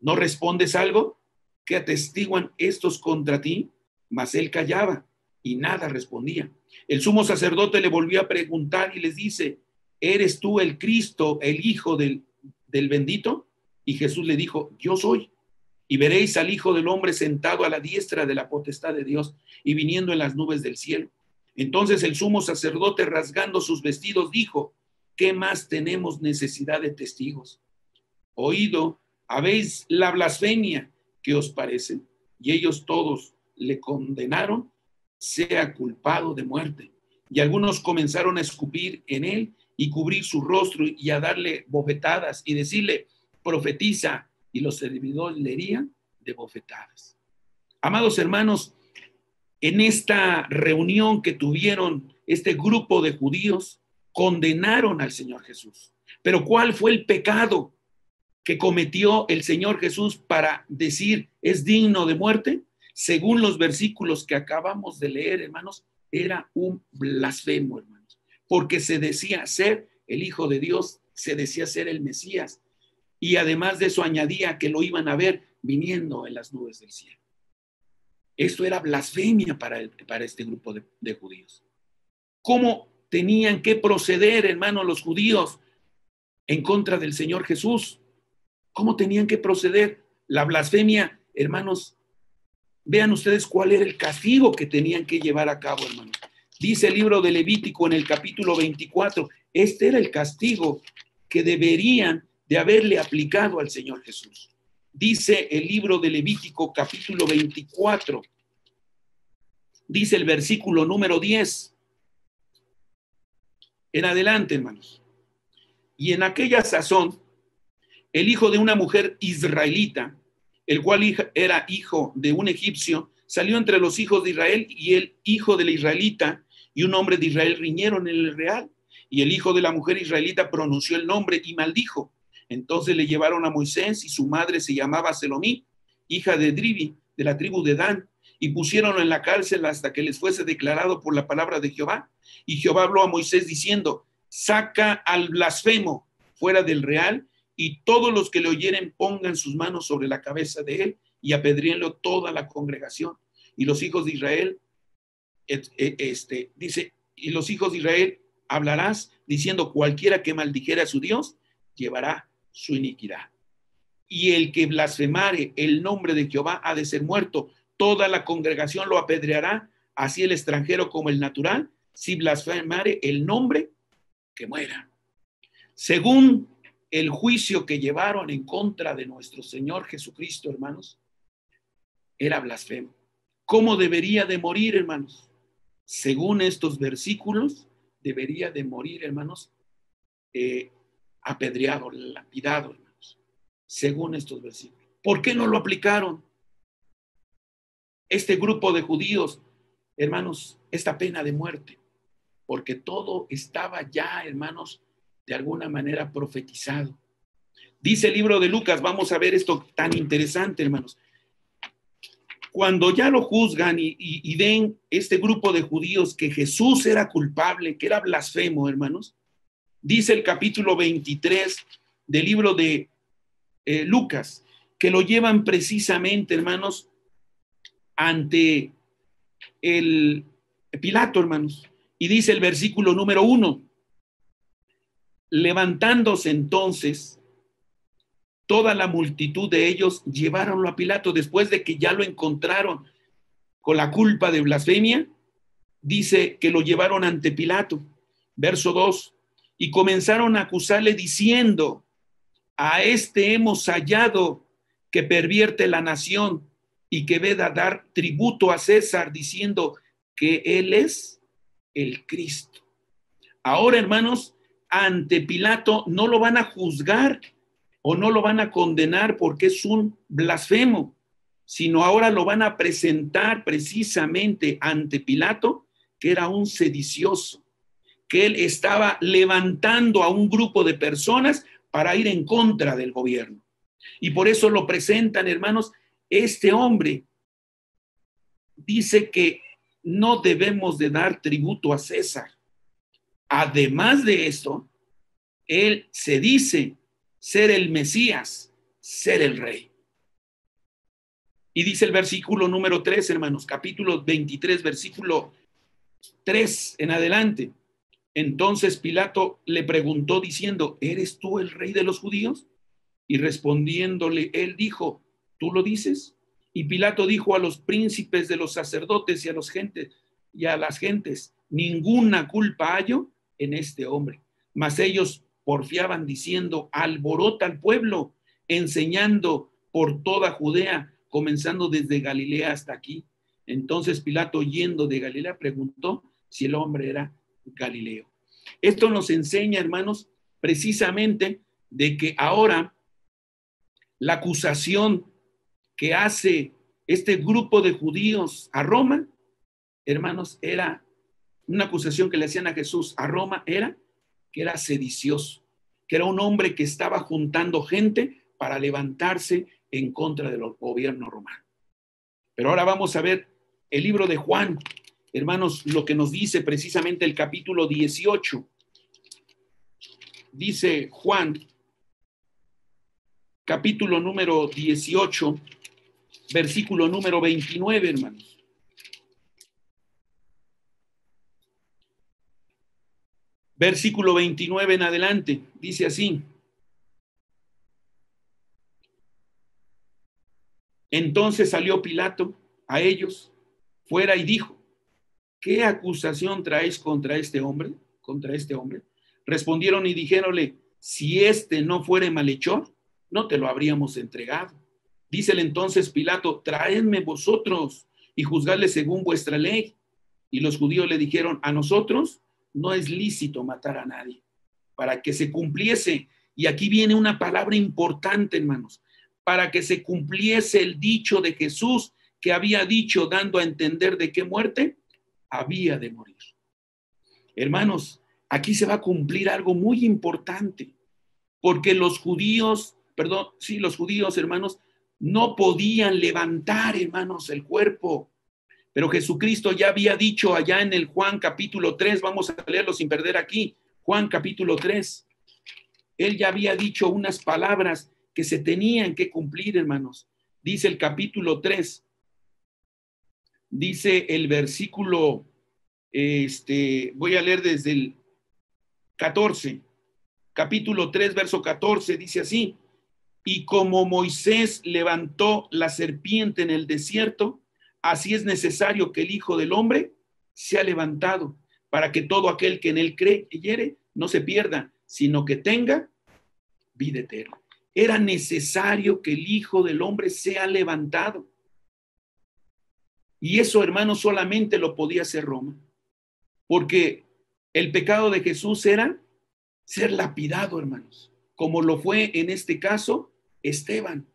¿no respondes algo? ¿Qué atestiguan estos contra ti? Mas él callaba y nada respondía. El sumo sacerdote le volvió a preguntar y les dice: ¿eres tú el Cristo, el Hijo del bendito? Y Jesús le dijo: yo soy. Y veréis al Hijo del Hombre sentado a la diestra de la potestad de Dios y viniendo en las nubes del cielo. Entonces el sumo sacerdote, rasgando sus vestidos, dijo: ¿qué más tenemos necesidad de testigos? Oído habéis la blasfemia, ¿qué os parece? Y ellos todos le condenaron, sea culpado de muerte. Y algunos comenzaron a escupir en él y cubrir su rostro y a darle bofetadas y decirle: profetiza. Y los servidores le herían de bofetadas. Amados hermanos, en esta reunión que tuvieron este grupo de judíos, condenaron al Señor Jesús. Pero ¿cuál fue el pecado que cometió el Señor Jesús para decir es digno de muerte? Según los versículos que acabamos de leer, hermanos, era un blasfemo, hermanos, porque se decía ser el Hijo de Dios, se decía ser el Mesías, y además de eso añadía que lo iban a ver viniendo en las nubes del cielo. Esto era blasfemia para este grupo de judíos. ¿Cómo tenían que proceder, hermanos, los judíos en contra del Señor Jesús? ¿Cómo tenían que proceder? La blasfemia, hermanos, vean ustedes cuál era el castigo que tenían que llevar a cabo, hermanos. Dice el libro de Levítico en el capítulo 24, este era el castigo que deberían de haberle aplicado al Señor Jesús. Dice el libro de Levítico capítulo 24, dice el versículo número 10. En adelante, hermanos. Y en aquella sazón, el hijo de una mujer israelita, el cual era hijo de un egipcio, salió entre los hijos de Israel, y el hijo de la israelita y un hombre de Israel riñeron en el real. Y el hijo de la mujer israelita pronunció el nombre y maldijo. Entonces le llevaron a Moisés, y su madre se llamaba Selomí, hija de Dribi, de la tribu de Dan, y pusieronlo en la cárcel hasta que les fuese declarado por la palabra de Jehová. Y Jehová habló a Moisés diciendo: saca al blasfemo fuera del real, y todos los que le oyeren pongan sus manos sobre la cabeza de él, y apedréenlo toda la congregación. Y los hijos de Israel, dice, y los hijos de Israel hablarás diciendo: cualquiera que maldijere a su Dios, llevará su iniquidad. Y el que blasfemare el nombre de Jehová ha de ser muerto. Toda la congregación lo apedreará, así el extranjero como el natural. Si blasfemare el nombre, que muera. Según el juicio que llevaron en contra de nuestro Señor Jesucristo, hermanos, era blasfemo. ¿Cómo debería de morir, hermanos? Según estos versículos, debería de morir, hermanos, apedreado, lapidado, hermanos, según estos versículos. ¿Por qué no lo aplicaron? Este grupo de judíos, hermanos, esta pena de muerte, porque todo estaba ya, hermanos, de alguna manera profetizado. Dice el libro de Lucas, vamos a ver esto tan interesante, hermanos. Cuando ya lo juzgan y ven este grupo de judíos que Jesús era culpable, que era blasfemo, hermanos, dice el capítulo 23 del libro de Lucas, que lo llevan precisamente, hermanos, ante el Pilato, hermanos. Y dice el versículo número 1, levantándose entonces toda la multitud de ellos, lleváronlo a Pilato después de que ya lo encontraron con la culpa de blasfemia. Dice que lo llevaron ante Pilato. Verso 2, y comenzaron a acusarle diciendo: a este hemos hallado que pervierte la nación y que veda dar tributo a César, diciendo que él es el Cristo. Ahora, hermanos, ante Pilato no lo van a juzgar o no lo van a condenar porque es un blasfemo, sino ahora lo van a presentar precisamente ante Pilato, que era un sedicioso, que él estaba levantando a un grupo de personas para ir en contra del gobierno. Y por eso lo presentan, hermanos. Este hombre dice que no debemos de dar tributo a César. Además de esto, él se dice ser el Mesías, ser el rey. Y dice el versículo número 3, hermanos, capítulo 23, versículo 3 en adelante. Entonces Pilato le preguntó diciendo: ¿eres tú el rey de los judíos? Y respondiéndole, él dijo: ¿tú lo dices? Y Pilato dijo a los príncipes de los sacerdotes y a las gentes: ninguna culpa hallo en este hombre. Mas ellos porfiaban diciendo: alborota al pueblo, enseñando por toda Judea, comenzando desde Galilea hasta aquí. Entonces Pilato, yendo de Galilea, preguntó si el hombre era Galileo. Esto nos enseña, hermanos, precisamente de que ahora la acusación que hace este grupo de judíos a Roma hermanos, era una acusación que le hacían a Jesús a Roma, era que era sedicioso, que era un hombre que estaba juntando gente para levantarse en contra del gobierno romano. Pero ahora vamos a ver el libro de Juan, hermanos, lo que nos dice precisamente el capítulo 18. Dice Juan, capítulo número 18, versículo número 29, hermanos. Versículo 29 en adelante, dice así. Entonces salió Pilato a ellos fuera y dijo, ¿qué acusación traéis contra este hombre? Contra este hombre. Respondieron y dijéronle, si este no fuere malhechor, no te lo habríamos entregado. Dícele entonces Pilato, traedme vosotros y juzgadle según vuestra ley. Y los judíos le dijeron, a nosotros no es lícito matar a nadie, para que se cumpliese. Y aquí viene una palabra importante, hermanos, para que se cumpliese el dicho de Jesús que había dicho, dando a entender de qué muerte había de morir. Hermanos, aquí se va a cumplir algo muy importante, porque los judíos, hermanos, no podían levantar, hermanos, el cuerpo. Pero Jesucristo ya había dicho allá en el Juan capítulo 3, vamos a leerlo sin perder aquí, Juan capítulo 3. Él ya había dicho unas palabras que se tenían que cumplir, hermanos. Dice el capítulo 3, dice el versículo, voy a leer desde el 14, capítulo 3, verso 14, dice así, y como Moisés levantó la serpiente en el desierto, así es necesario que el Hijo del Hombre sea levantado, para que todo aquel que en él creyere no se pierda, sino que tenga vida eterna. Era necesario que el Hijo del Hombre sea levantado. Y eso, hermanos, solamente lo podía hacer Roma, porque el pecado de Jesús era ser lapidado, hermanos, como lo fue en este caso Esteban.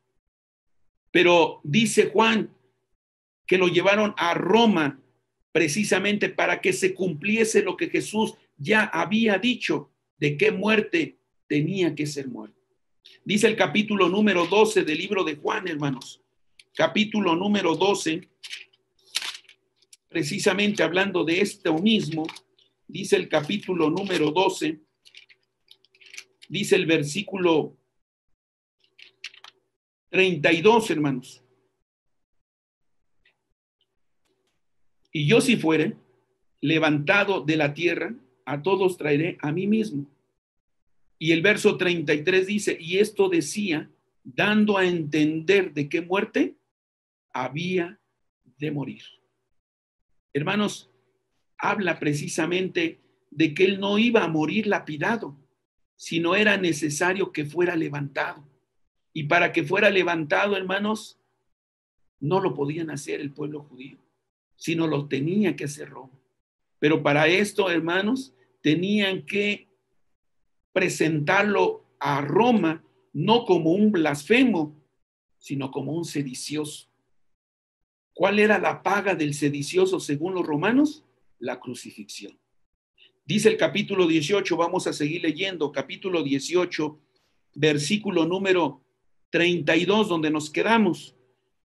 Pero dice Juan que lo llevaron a Roma precisamente para que se cumpliese lo que Jesús ya había dicho, de qué muerte tenía que ser muerto. Dice el capítulo número 12 del libro de Juan, hermanos. Capítulo número 12, precisamente hablando de esto mismo, dice el capítulo número 12, dice el versículo 32, hermanos. Y yo si fuere levantado de la tierra, a todos traeré a mí mismo. Y el verso 33 dice, y esto decía, dando a entender de qué muerte había de morir. Hermanos, habla precisamente de que él no iba a morir lapidado, sino era necesario que fuera levantado. Y para que fuera levantado, hermanos, no lo podían hacer el pueblo judío, sino lo tenía que hacer Roma. Pero para esto, hermanos, tenían que presentarlo a Roma no como un blasfemo, sino como un sedicioso. ¿Cuál era la paga del sedicioso según los romanos? La crucifixión. Dice el capítulo 18, vamos a seguir leyendo, capítulo 18, versículo número 32, donde nos quedamos.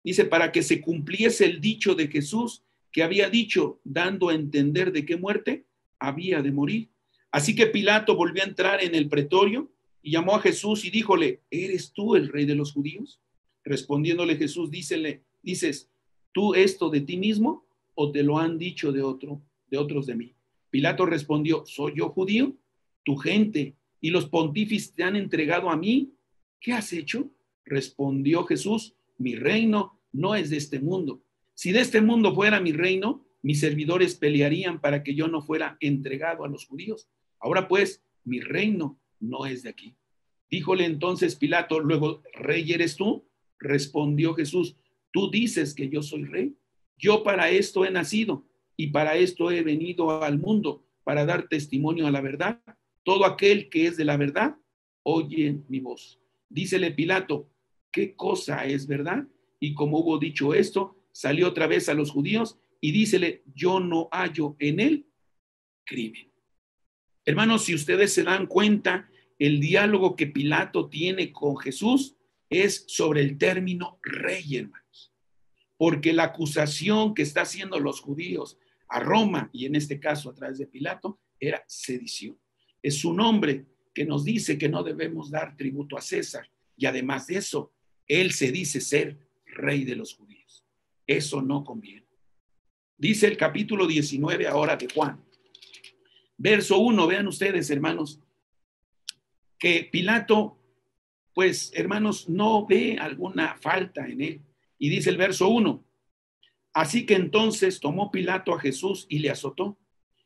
Dice, para que se cumpliese el dicho de Jesús que había dicho, dando a entender de qué muerte había de morir. Así que Pilato volvió a entrar en el pretorio y llamó a Jesús y díjole, ¿eres tú el rey de los judíos? Respondiéndole Jesús, dices, ¿tú esto de ti mismo o te lo han dicho de otros de mí? Pilato respondió, ¿soy yo judío? Tu gente y los pontífices te han entregado a mí. ¿Qué has hecho? Respondió Jesús, mi reino no es de este mundo. Si de este mundo fuera mi reino, mis servidores pelearían para que yo no fuera entregado a los judíos. Ahora pues, mi reino no es de aquí. Díjole entonces Pilato, luego, ¿rey eres tú? Respondió Jesús, tú dices que yo soy rey. Yo para esto he nacido y para esto he venido al mundo, para dar testimonio a la verdad. Todo aquel que es de la verdad, oye mi voz. Dícele Pilato, ¿qué cosa es verdad? Y como hubo dicho esto, salió otra vez a los judíos y dícele, yo no hallo en él crimen. Hermanos, si ustedes se dan cuenta, el diálogo que Pilato tiene con Jesús es sobre el término rey, hermanos, porque la acusación que está haciendo los judíos a Roma, y en este caso a través de Pilato, era sedición. Es un hombre que nos dice que no debemos dar tributo a César, y además de eso, él se dice ser rey de los judíos. Eso no conviene. Dice el capítulo 19 ahora de Juan, verso 1, vean ustedes, hermanos, que Pilato, pues, hermanos, no ve alguna falta en él. Y dice el verso 1, así que entonces tomó Pilato a Jesús y le azotó,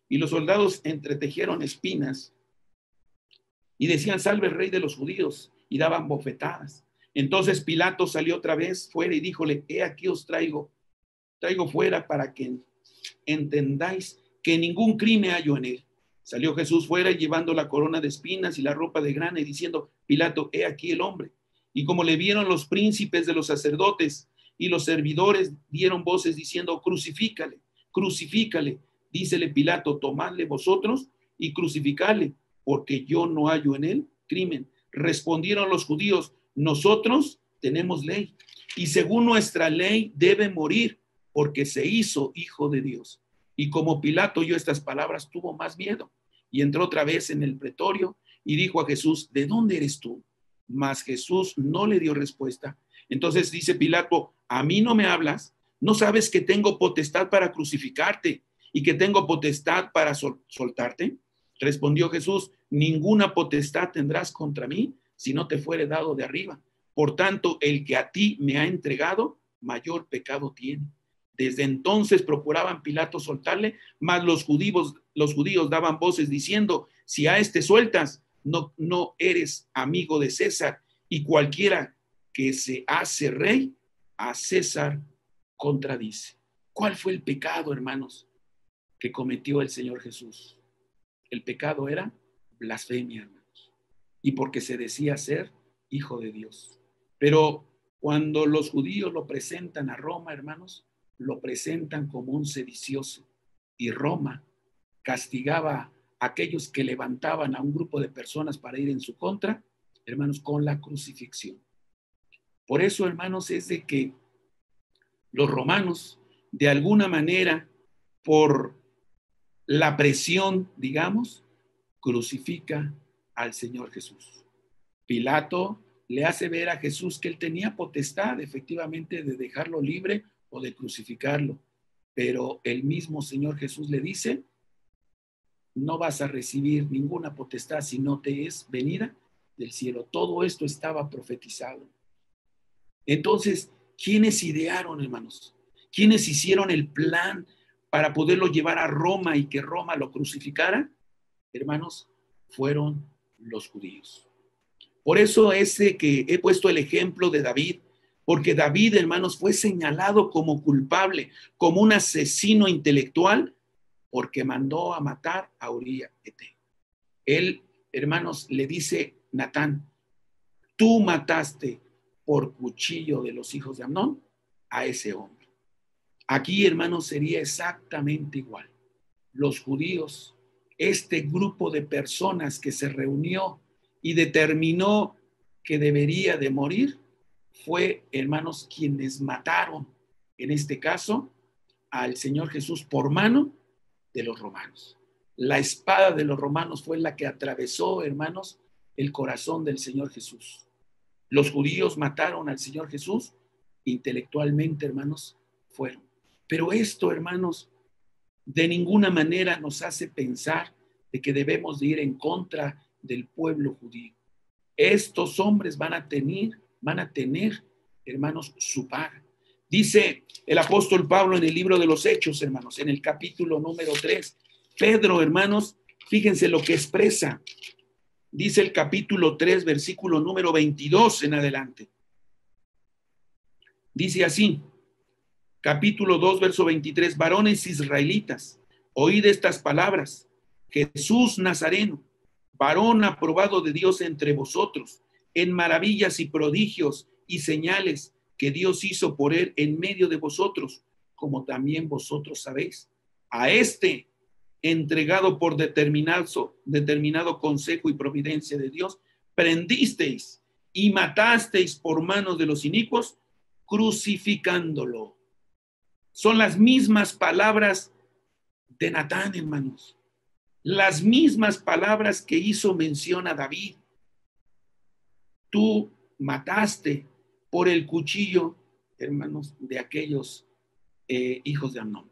y los soldados entretejieron espinas y decían, salve el rey de los judíos, y daban bofetadas. Entonces Pilato salió otra vez fuera y díjole, he aquí os traigo fuera para que entendáis que ningún crimen hallo en él. Salió Jesús fuera llevando la corona de espinas y la ropa de grana y diciendo, Pilato, he aquí el hombre. Y como le vieron los príncipes de los sacerdotes y los servidores, dieron voces diciendo, crucifícale, crucifícale. Dícele Pilato, tomadle vosotros y crucificadle, porque yo no hallo en él crimen. Respondieron los judíos, nosotros tenemos ley, y según nuestra ley debe morir, porque se hizo hijo de Dios. Y como Pilato oyó estas palabras, tuvo más miedo, y entró otra vez en el pretorio, y dijo a Jesús, ¿de dónde eres tú? Mas Jesús no le dio respuesta. Entonces dice Pilato, ¿a mí no me hablas? ¿No sabes que tengo potestad para crucificarte y que tengo potestad para soltarte? Respondió Jesús, ninguna potestad tendrás contra mí si no te fuere dado de arriba. Por tanto, el que a ti me ha entregado, mayor pecado tiene. Desde entonces procuraban Pilato soltarle, mas los judíos daban voces diciendo, si a este sueltas, no eres amigo de César, y cualquiera que se hace rey, a César contradice. ¿Cuál fue el pecado, hermanos, que cometió el Señor Jesús? El pecado era blasfemia, hermanos, y porque se decía ser hijo de Dios. Pero cuando los judíos lo presentan a Roma, hermanos, lo presentan como un sedicioso, y Roma castigaba a aquellos que levantaban a un grupo de personas para ir en su contra, hermanos, con la crucifixión. Por eso, hermanos, es de que los romanos, de alguna manera, por la presión, digamos, crucifica al Señor Jesús. Pilato le hace ver a Jesús que él tenía potestad, efectivamente, de dejarlo libre o de crucificarlo. Pero el mismo Señor Jesús le dice, no vas a recibir ninguna potestad si no te es venida del cielo. Todo esto estaba profetizado. Entonces, ¿quiénes idearon, hermanos? ¿Quiénes hicieron el plan para poderlo llevar a Roma y que Roma lo crucificara? Hermanos, fueron los judíos. Por eso que he puesto el ejemplo de David, porque David, hermanos, fue señalado como culpable, como un asesino intelectual, porque mandó a matar a Uría Eteo. Él, hermanos, le dice Natán, tú mataste por cuchillo de los hijos de Amnón a ese hombre. Aquí, hermanos, sería exactamente igual. Los judíos, este grupo de personas que se reunió y determinó que debería de morir, fue, hermanos, quienes mataron, en este caso, al Señor Jesús por mano de los romanos. La espada de los romanos fue la que atravesó, hermanos, el corazón del Señor Jesús. Los judíos mataron al Señor Jesús, intelectualmente, hermanos, fueron. Pero esto, hermanos, de ninguna manera nos hace pensar de que debemos de ir en contra del pueblo judío. Estos hombres van a tener, hermanos, su paga. Dice el apóstol Pablo en el libro de los Hechos, hermanos, en el capítulo número 3. Pedro, hermanos, fíjense lo que expresa. Dice el capítulo 3, versículo número 22 en adelante. Dice así, capítulo 2, verso 23, varones israelitas, oíd estas palabras. Jesús Nazareno, varón aprobado de Dios entre vosotros, en maravillas y prodigios y señales que Dios hizo por él en medio de vosotros, como también vosotros sabéis. A este, entregado por determinado consejo y providencia de Dios, prendisteis y matasteis por manos de los inicuos, crucificándolo. Son las mismas palabras de Natán, hermanos. Las mismas palabras que hizo mención a David. Tú mataste por el cuchillo, hermanos, de aquellos hijos de Amnón.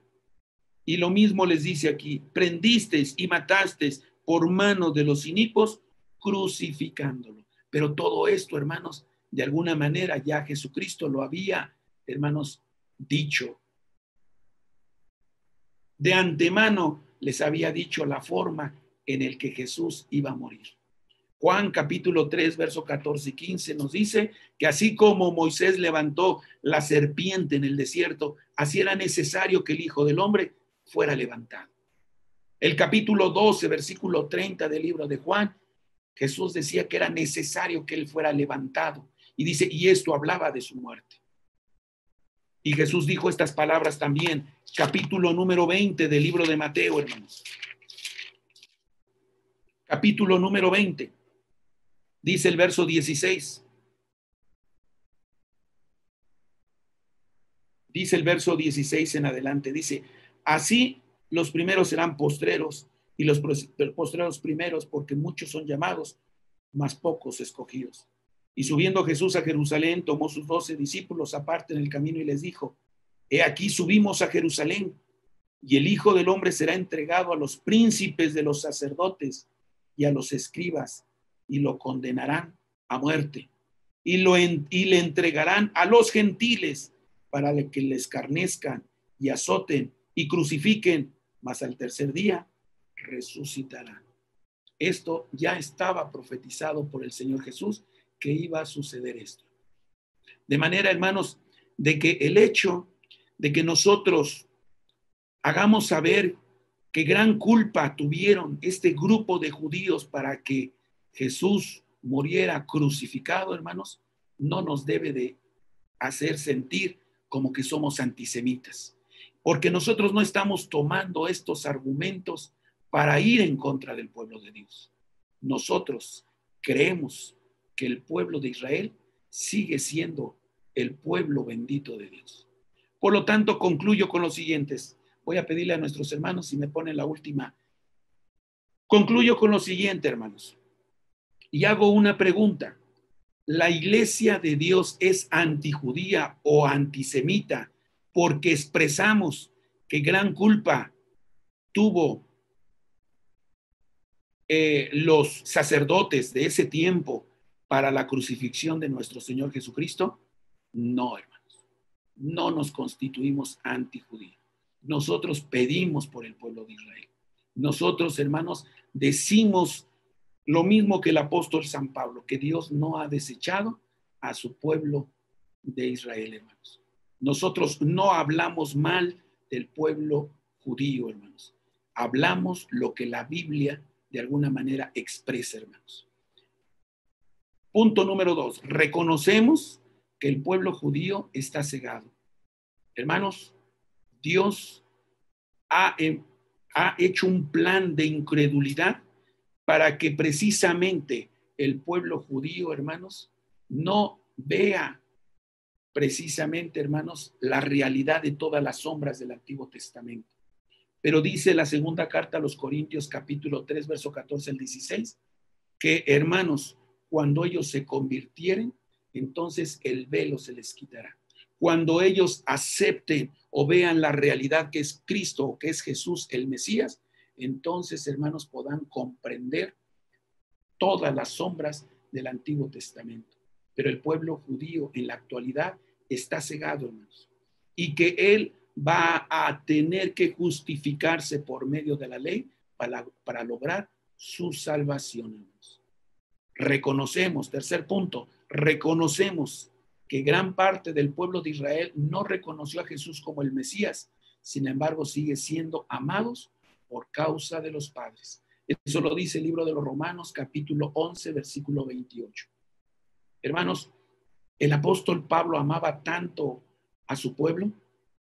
Y lo mismo les dice aquí, prendisteis y matasteis por mano de los inicuos, crucificándolo. Pero todo esto, hermanos, de alguna manera ya Jesucristo lo había, hermanos, dicho. De antemano les había dicho la forma en el que Jesús iba a morir. Juan capítulo 3, verso 14 y 15 nos dice que así como Moisés levantó la serpiente en el desierto, así era necesario que el Hijo del Hombre fuera levantado. El capítulo 12, versículo 30 del libro de Juan, Jesús decía que era necesario que él fuera levantado. Y dice, y esto hablaba de su muerte. Y Jesús dijo estas palabras también, capítulo número 20 del libro de Mateo, hermanos. Capítulo número 20. Dice el verso 16. Dice el verso 16 en adelante. Dice, así los primeros serán postreros y los postreros primeros, porque muchos son llamados, mas pocos escogidos. Y subiendo Jesús a Jerusalén, tomó sus 12 discípulos aparte en el camino y les dijo, he aquí subimos a Jerusalén, y el Hijo del Hombre será entregado a los príncipes de los sacerdotes y a los escribas, y lo condenarán a muerte, y le entregarán a los gentiles para que le escarnezcan y azoten y crucifiquen, mas al tercer día resucitarán. Esto ya estaba profetizado por el Señor Jesús, que iba a suceder esto. De manera, hermanos, de que el hecho de que nosotros hagamos saber qué gran culpa tuvieron este grupo de judíos para que Jesús muriera crucificado, hermanos, no nos debe de hacer sentir como que somos antisemitas, porque nosotros no estamos tomando estos argumentos para ir en contra del pueblo de Dios. Nosotros creemos que el pueblo de Israel sigue siendo el pueblo bendito de Dios. Por lo tanto, concluyo con los siguientes. Voy a pedirle a nuestros hermanos si me ponen la última. Concluyo con lo siguiente, hermanos. Y hago una pregunta. ¿La iglesia de Dios es antijudía o antisemita porque expresamos que gran culpa tuvo los sacerdotes de ese tiempo para la crucifixión de nuestro Señor Jesucristo? No, hermanos. No nos constituimos antijudíos. Nosotros pedimos por el pueblo de Israel. Nosotros, hermanos, decimos lo mismo que el apóstol San Pablo, que Dios no ha desechado a su pueblo de Israel, hermanos. Nosotros no hablamos mal del pueblo judío, hermanos. Hablamos lo que la Biblia de alguna manera expresa, hermanos. Punto número 2. Reconocemos que el pueblo judío está cegado. Hermanos, Dios ha hecho un plan de incredulidad para que precisamente el pueblo judío, hermanos, no vea precisamente, hermanos, la realidad de todas las sombras del Antiguo Testamento. Pero dice la segunda carta a los Corintios, capítulo 3, verso 14 al 16, que, hermanos, cuando ellos se convirtieren, entonces el velo se les quitará. Cuando ellos acepten o vean la realidad que es Cristo o que es Jesús el Mesías, entonces, hermanos, podrán comprender todas las sombras del Antiguo Testamento. Pero el pueblo judío en la actualidad está cegado, hermanos, y que él va a tener que justificarse por medio de la ley para lograr su salvación, hermanos. Reconocemos, tercer punto, reconocemos que gran parte del pueblo de Israel no reconoció a Jesús como el Mesías, sin embargo sigue siendo amados por causa de los padres. Eso lo dice el libro de los Romanos, capítulo 11, versículo 28. Hermanos, el apóstol Pablo amaba tanto a su pueblo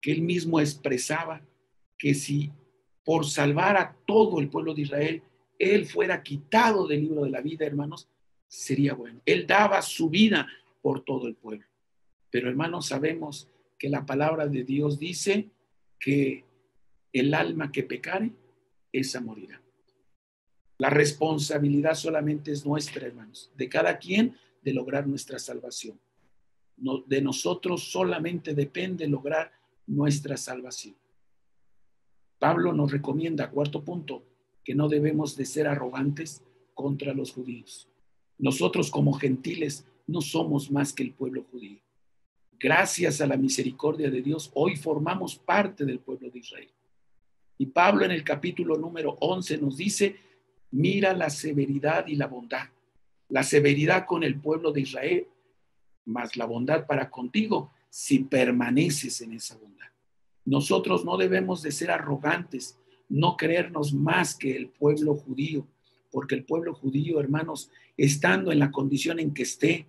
que él mismo expresaba que si por salvar a todo el pueblo de Israel, él fuera quitado del libro de la vida, hermanos, sería bueno. Él daba su vida por todo el pueblo. Pero, hermanos, sabemos que la palabra de Dios dice que el alma que pecare, esa morirá. La responsabilidad solamente es nuestra, hermanos, de cada quien de lograr nuestra salvación. No, de nosotros solamente depende lograr nuestra salvación. Pablo nos recomienda, cuarto punto, que no debemos de ser arrogantes contra los judíos. Nosotros como gentiles no somos más que el pueblo judío. Gracias a la misericordia de Dios, hoy formamos parte del pueblo de Israel. Y Pablo en el capítulo número 11 nos dice, mira la severidad y la bondad. La severidad con el pueblo de Israel, más la bondad para contigo, si permaneces en esa bondad. Nosotros no debemos de ser arrogantes, no creernos más que el pueblo judío, porque el pueblo judío, hermanos, estando en la condición en que esté,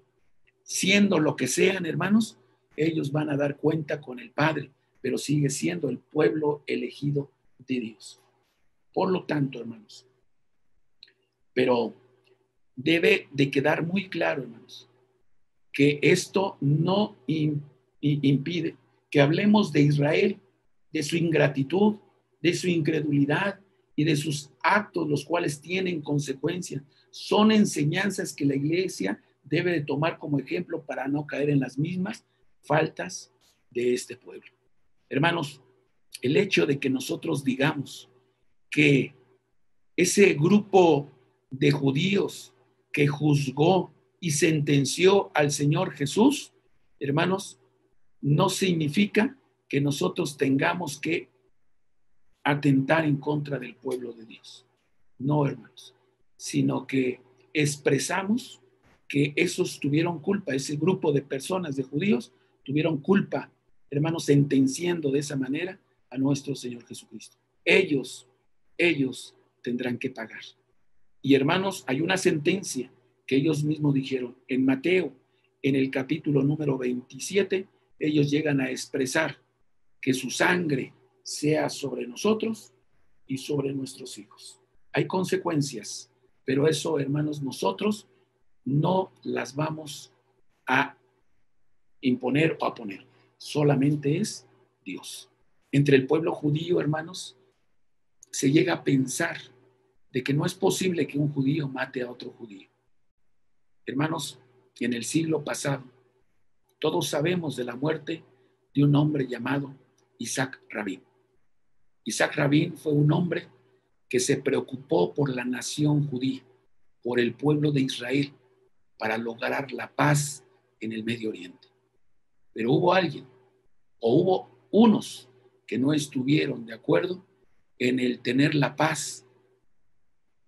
siendo lo que sean, hermanos, ellos van a dar cuenta con el Padre, pero sigue siendo el pueblo elegido de Dios. Por lo tanto, hermanos, pero debe de quedar muy claro, hermanos, que esto no impide que hablemos de Israel, de su ingratitud, de su incredulidad y de sus actos, los cuales tienen consecuencias. Son enseñanzas que la iglesia debe de tomar como ejemplo para no caer en las mismas faltas de este pueblo. Hermanos, el hecho de que nosotros digamos que ese grupo de judíos que juzgó y sentenció al Señor Jesús, hermanos, no significa que nosotros tengamos que atentar en contra del pueblo de Dios. No, hermanos, sino que expresamos que esos tuvieron culpa, ese grupo de personas, de judíos, tuvieron culpa, hermanos, sentenciando de esa manera a nuestro Señor Jesucristo. Ellos tendrán que pagar. Y hermanos, hay una sentencia que ellos mismos dijeron en Mateo, en el capítulo número 27, ellos llegan a expresar que su sangre sea sobre nosotros y sobre nuestros hijos. Hay consecuencias, pero eso, hermanos, nosotros no las vamos a imponer o a poner. Solamente es Dios. Entre el pueblo judío, hermanos, se llega a pensar de que no es posible que un judío mate a otro judío. Hermanos, en el siglo pasado, todos sabemos de la muerte de un hombre llamado Isaac Rabin. Isaac Rabin fue un hombre que se preocupó por la nación judía, por el pueblo de Israel, para lograr la paz en el Medio Oriente. Pero hubo alguien, o hubo unos que no estuvieron de acuerdo en el tener la paz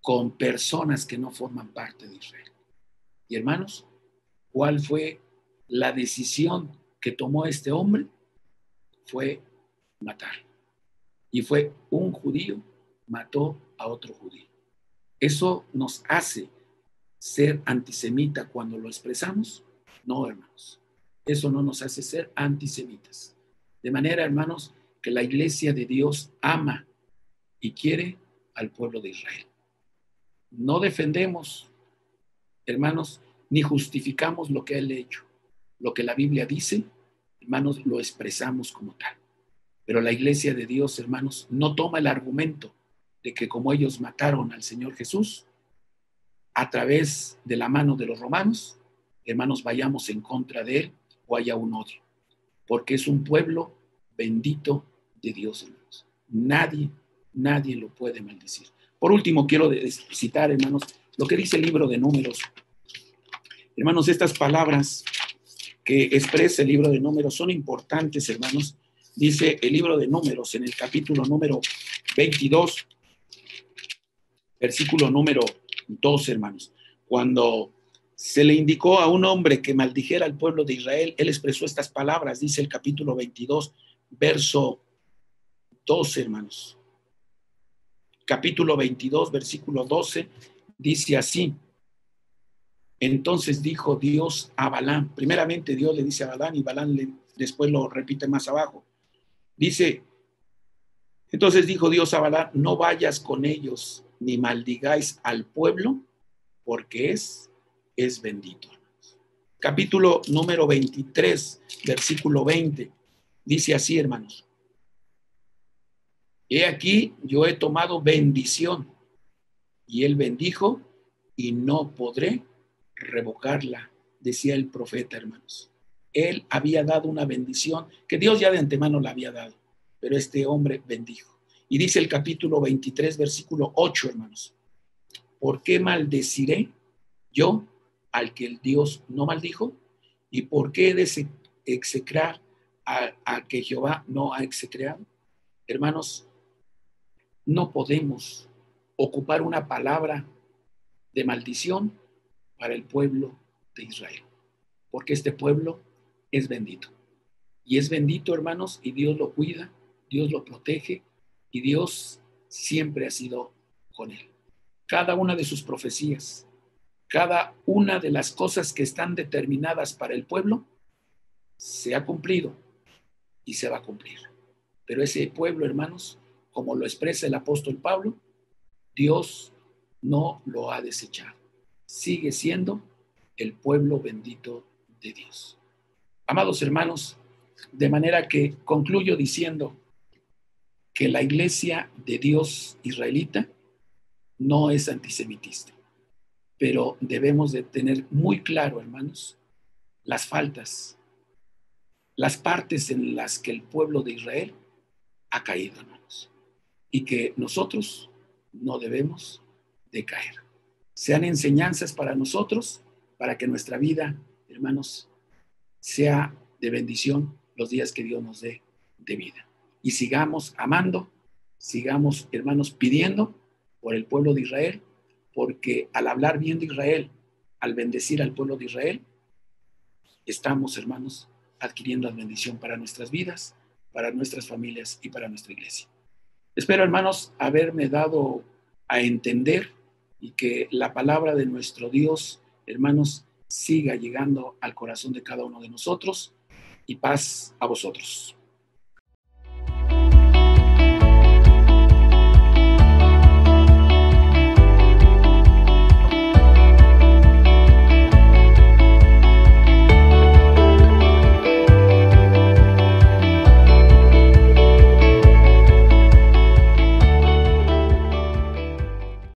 con personas que no forman parte de Israel. Y hermanos, ¿cuál fue la decisión que tomó este hombre? Fue matar. Y fue un judío, mató a otro judío. ¿Eso nos hace ser antisemita cuando lo expresamos? No, hermanos. Eso no nos hace ser antisemitas. De manera, hermanos, que la iglesia de Dios ama y quiere al pueblo de Israel. No defendemos, hermanos, ni justificamos lo que él ha hecho. Lo que la Biblia dice, hermanos, lo expresamos como tal. Pero la iglesia de Dios, hermanos, no toma el argumento de que como ellos mataron al Señor Jesús, a través de la mano de los romanos, hermanos, vayamos en contra de él o haya un odio. Porque es un pueblo bendito de Dios, hermanos. Nadie lo puede maldecir. Por último, quiero citar, hermanos, lo que dice el libro de Números. Hermanos, estas palabras que expresa el libro de Números son importantes, hermanos. Dice el libro de Números en el capítulo número 22, versículo número 2, hermanos. Cuando se le indicó a un hombre que maldijera al pueblo de Israel, él expresó estas palabras, dice el capítulo 22, verso 12, hermanos. Capítulo 22, versículo 12, dice así. Entonces dijo Dios a Balaam, primeramente Dios le dice a Balaam y Balaam después lo repite más abajo. Dice, entonces dijo Dios a Balaam, no vayas con ellos ni maldigáis al pueblo, porque es bendito. Capítulo número 23, versículo 20, dice así, hermanos. He aquí, yo he tomado bendición, y él bendijo, y no podré revocarla, decía el profeta, hermanos. Él había dado una bendición que Dios ya de antemano la había dado, pero este hombre bendijo. Y dice el capítulo 23, versículo 8, hermanos. ¿Por qué maldeciré yo al que el Dios no maldijo? ¿Y por qué he de execrar a que Jehová no ha execrado? Hermanos, no podemos ocupar una palabra de maldición para el pueblo de Israel, porque este pueblo es bendito. Y es bendito, hermanos, y Dios lo cuida, Dios lo protege, y Dios siempre ha sido con él. Cada una de sus profecías, cada una de las cosas que están determinadas para el pueblo, se ha cumplido y se va a cumplir. Pero ese pueblo, hermanos, como lo expresa el apóstol Pablo, Dios no lo ha desechado. Sigue siendo el pueblo bendito de Dios. Amados hermanos, de manera que concluyo diciendo que la iglesia de Dios israelita no es antisemitista, pero debemos de tener muy claro, hermanos, las faltas, las partes en las que el pueblo de Israel ha caído, hermanos, y que nosotros no debemos de caer. Sean enseñanzas para nosotros, para que nuestra vida, hermanos, sea de bendición los días que Dios nos dé de vida. Y sigamos amando, sigamos, hermanos, pidiendo por el pueblo de Israel, porque al hablar bien de Israel, al bendecir al pueblo de Israel, estamos, hermanos, adquiriendo la bendición para nuestras vidas, para nuestras familias y para nuestra iglesia. Espero, hermanos, haberme dado a entender y que la palabra de nuestro Dios, hermanos, siga llegando al corazón de cada uno de nosotros, y paz a vosotros.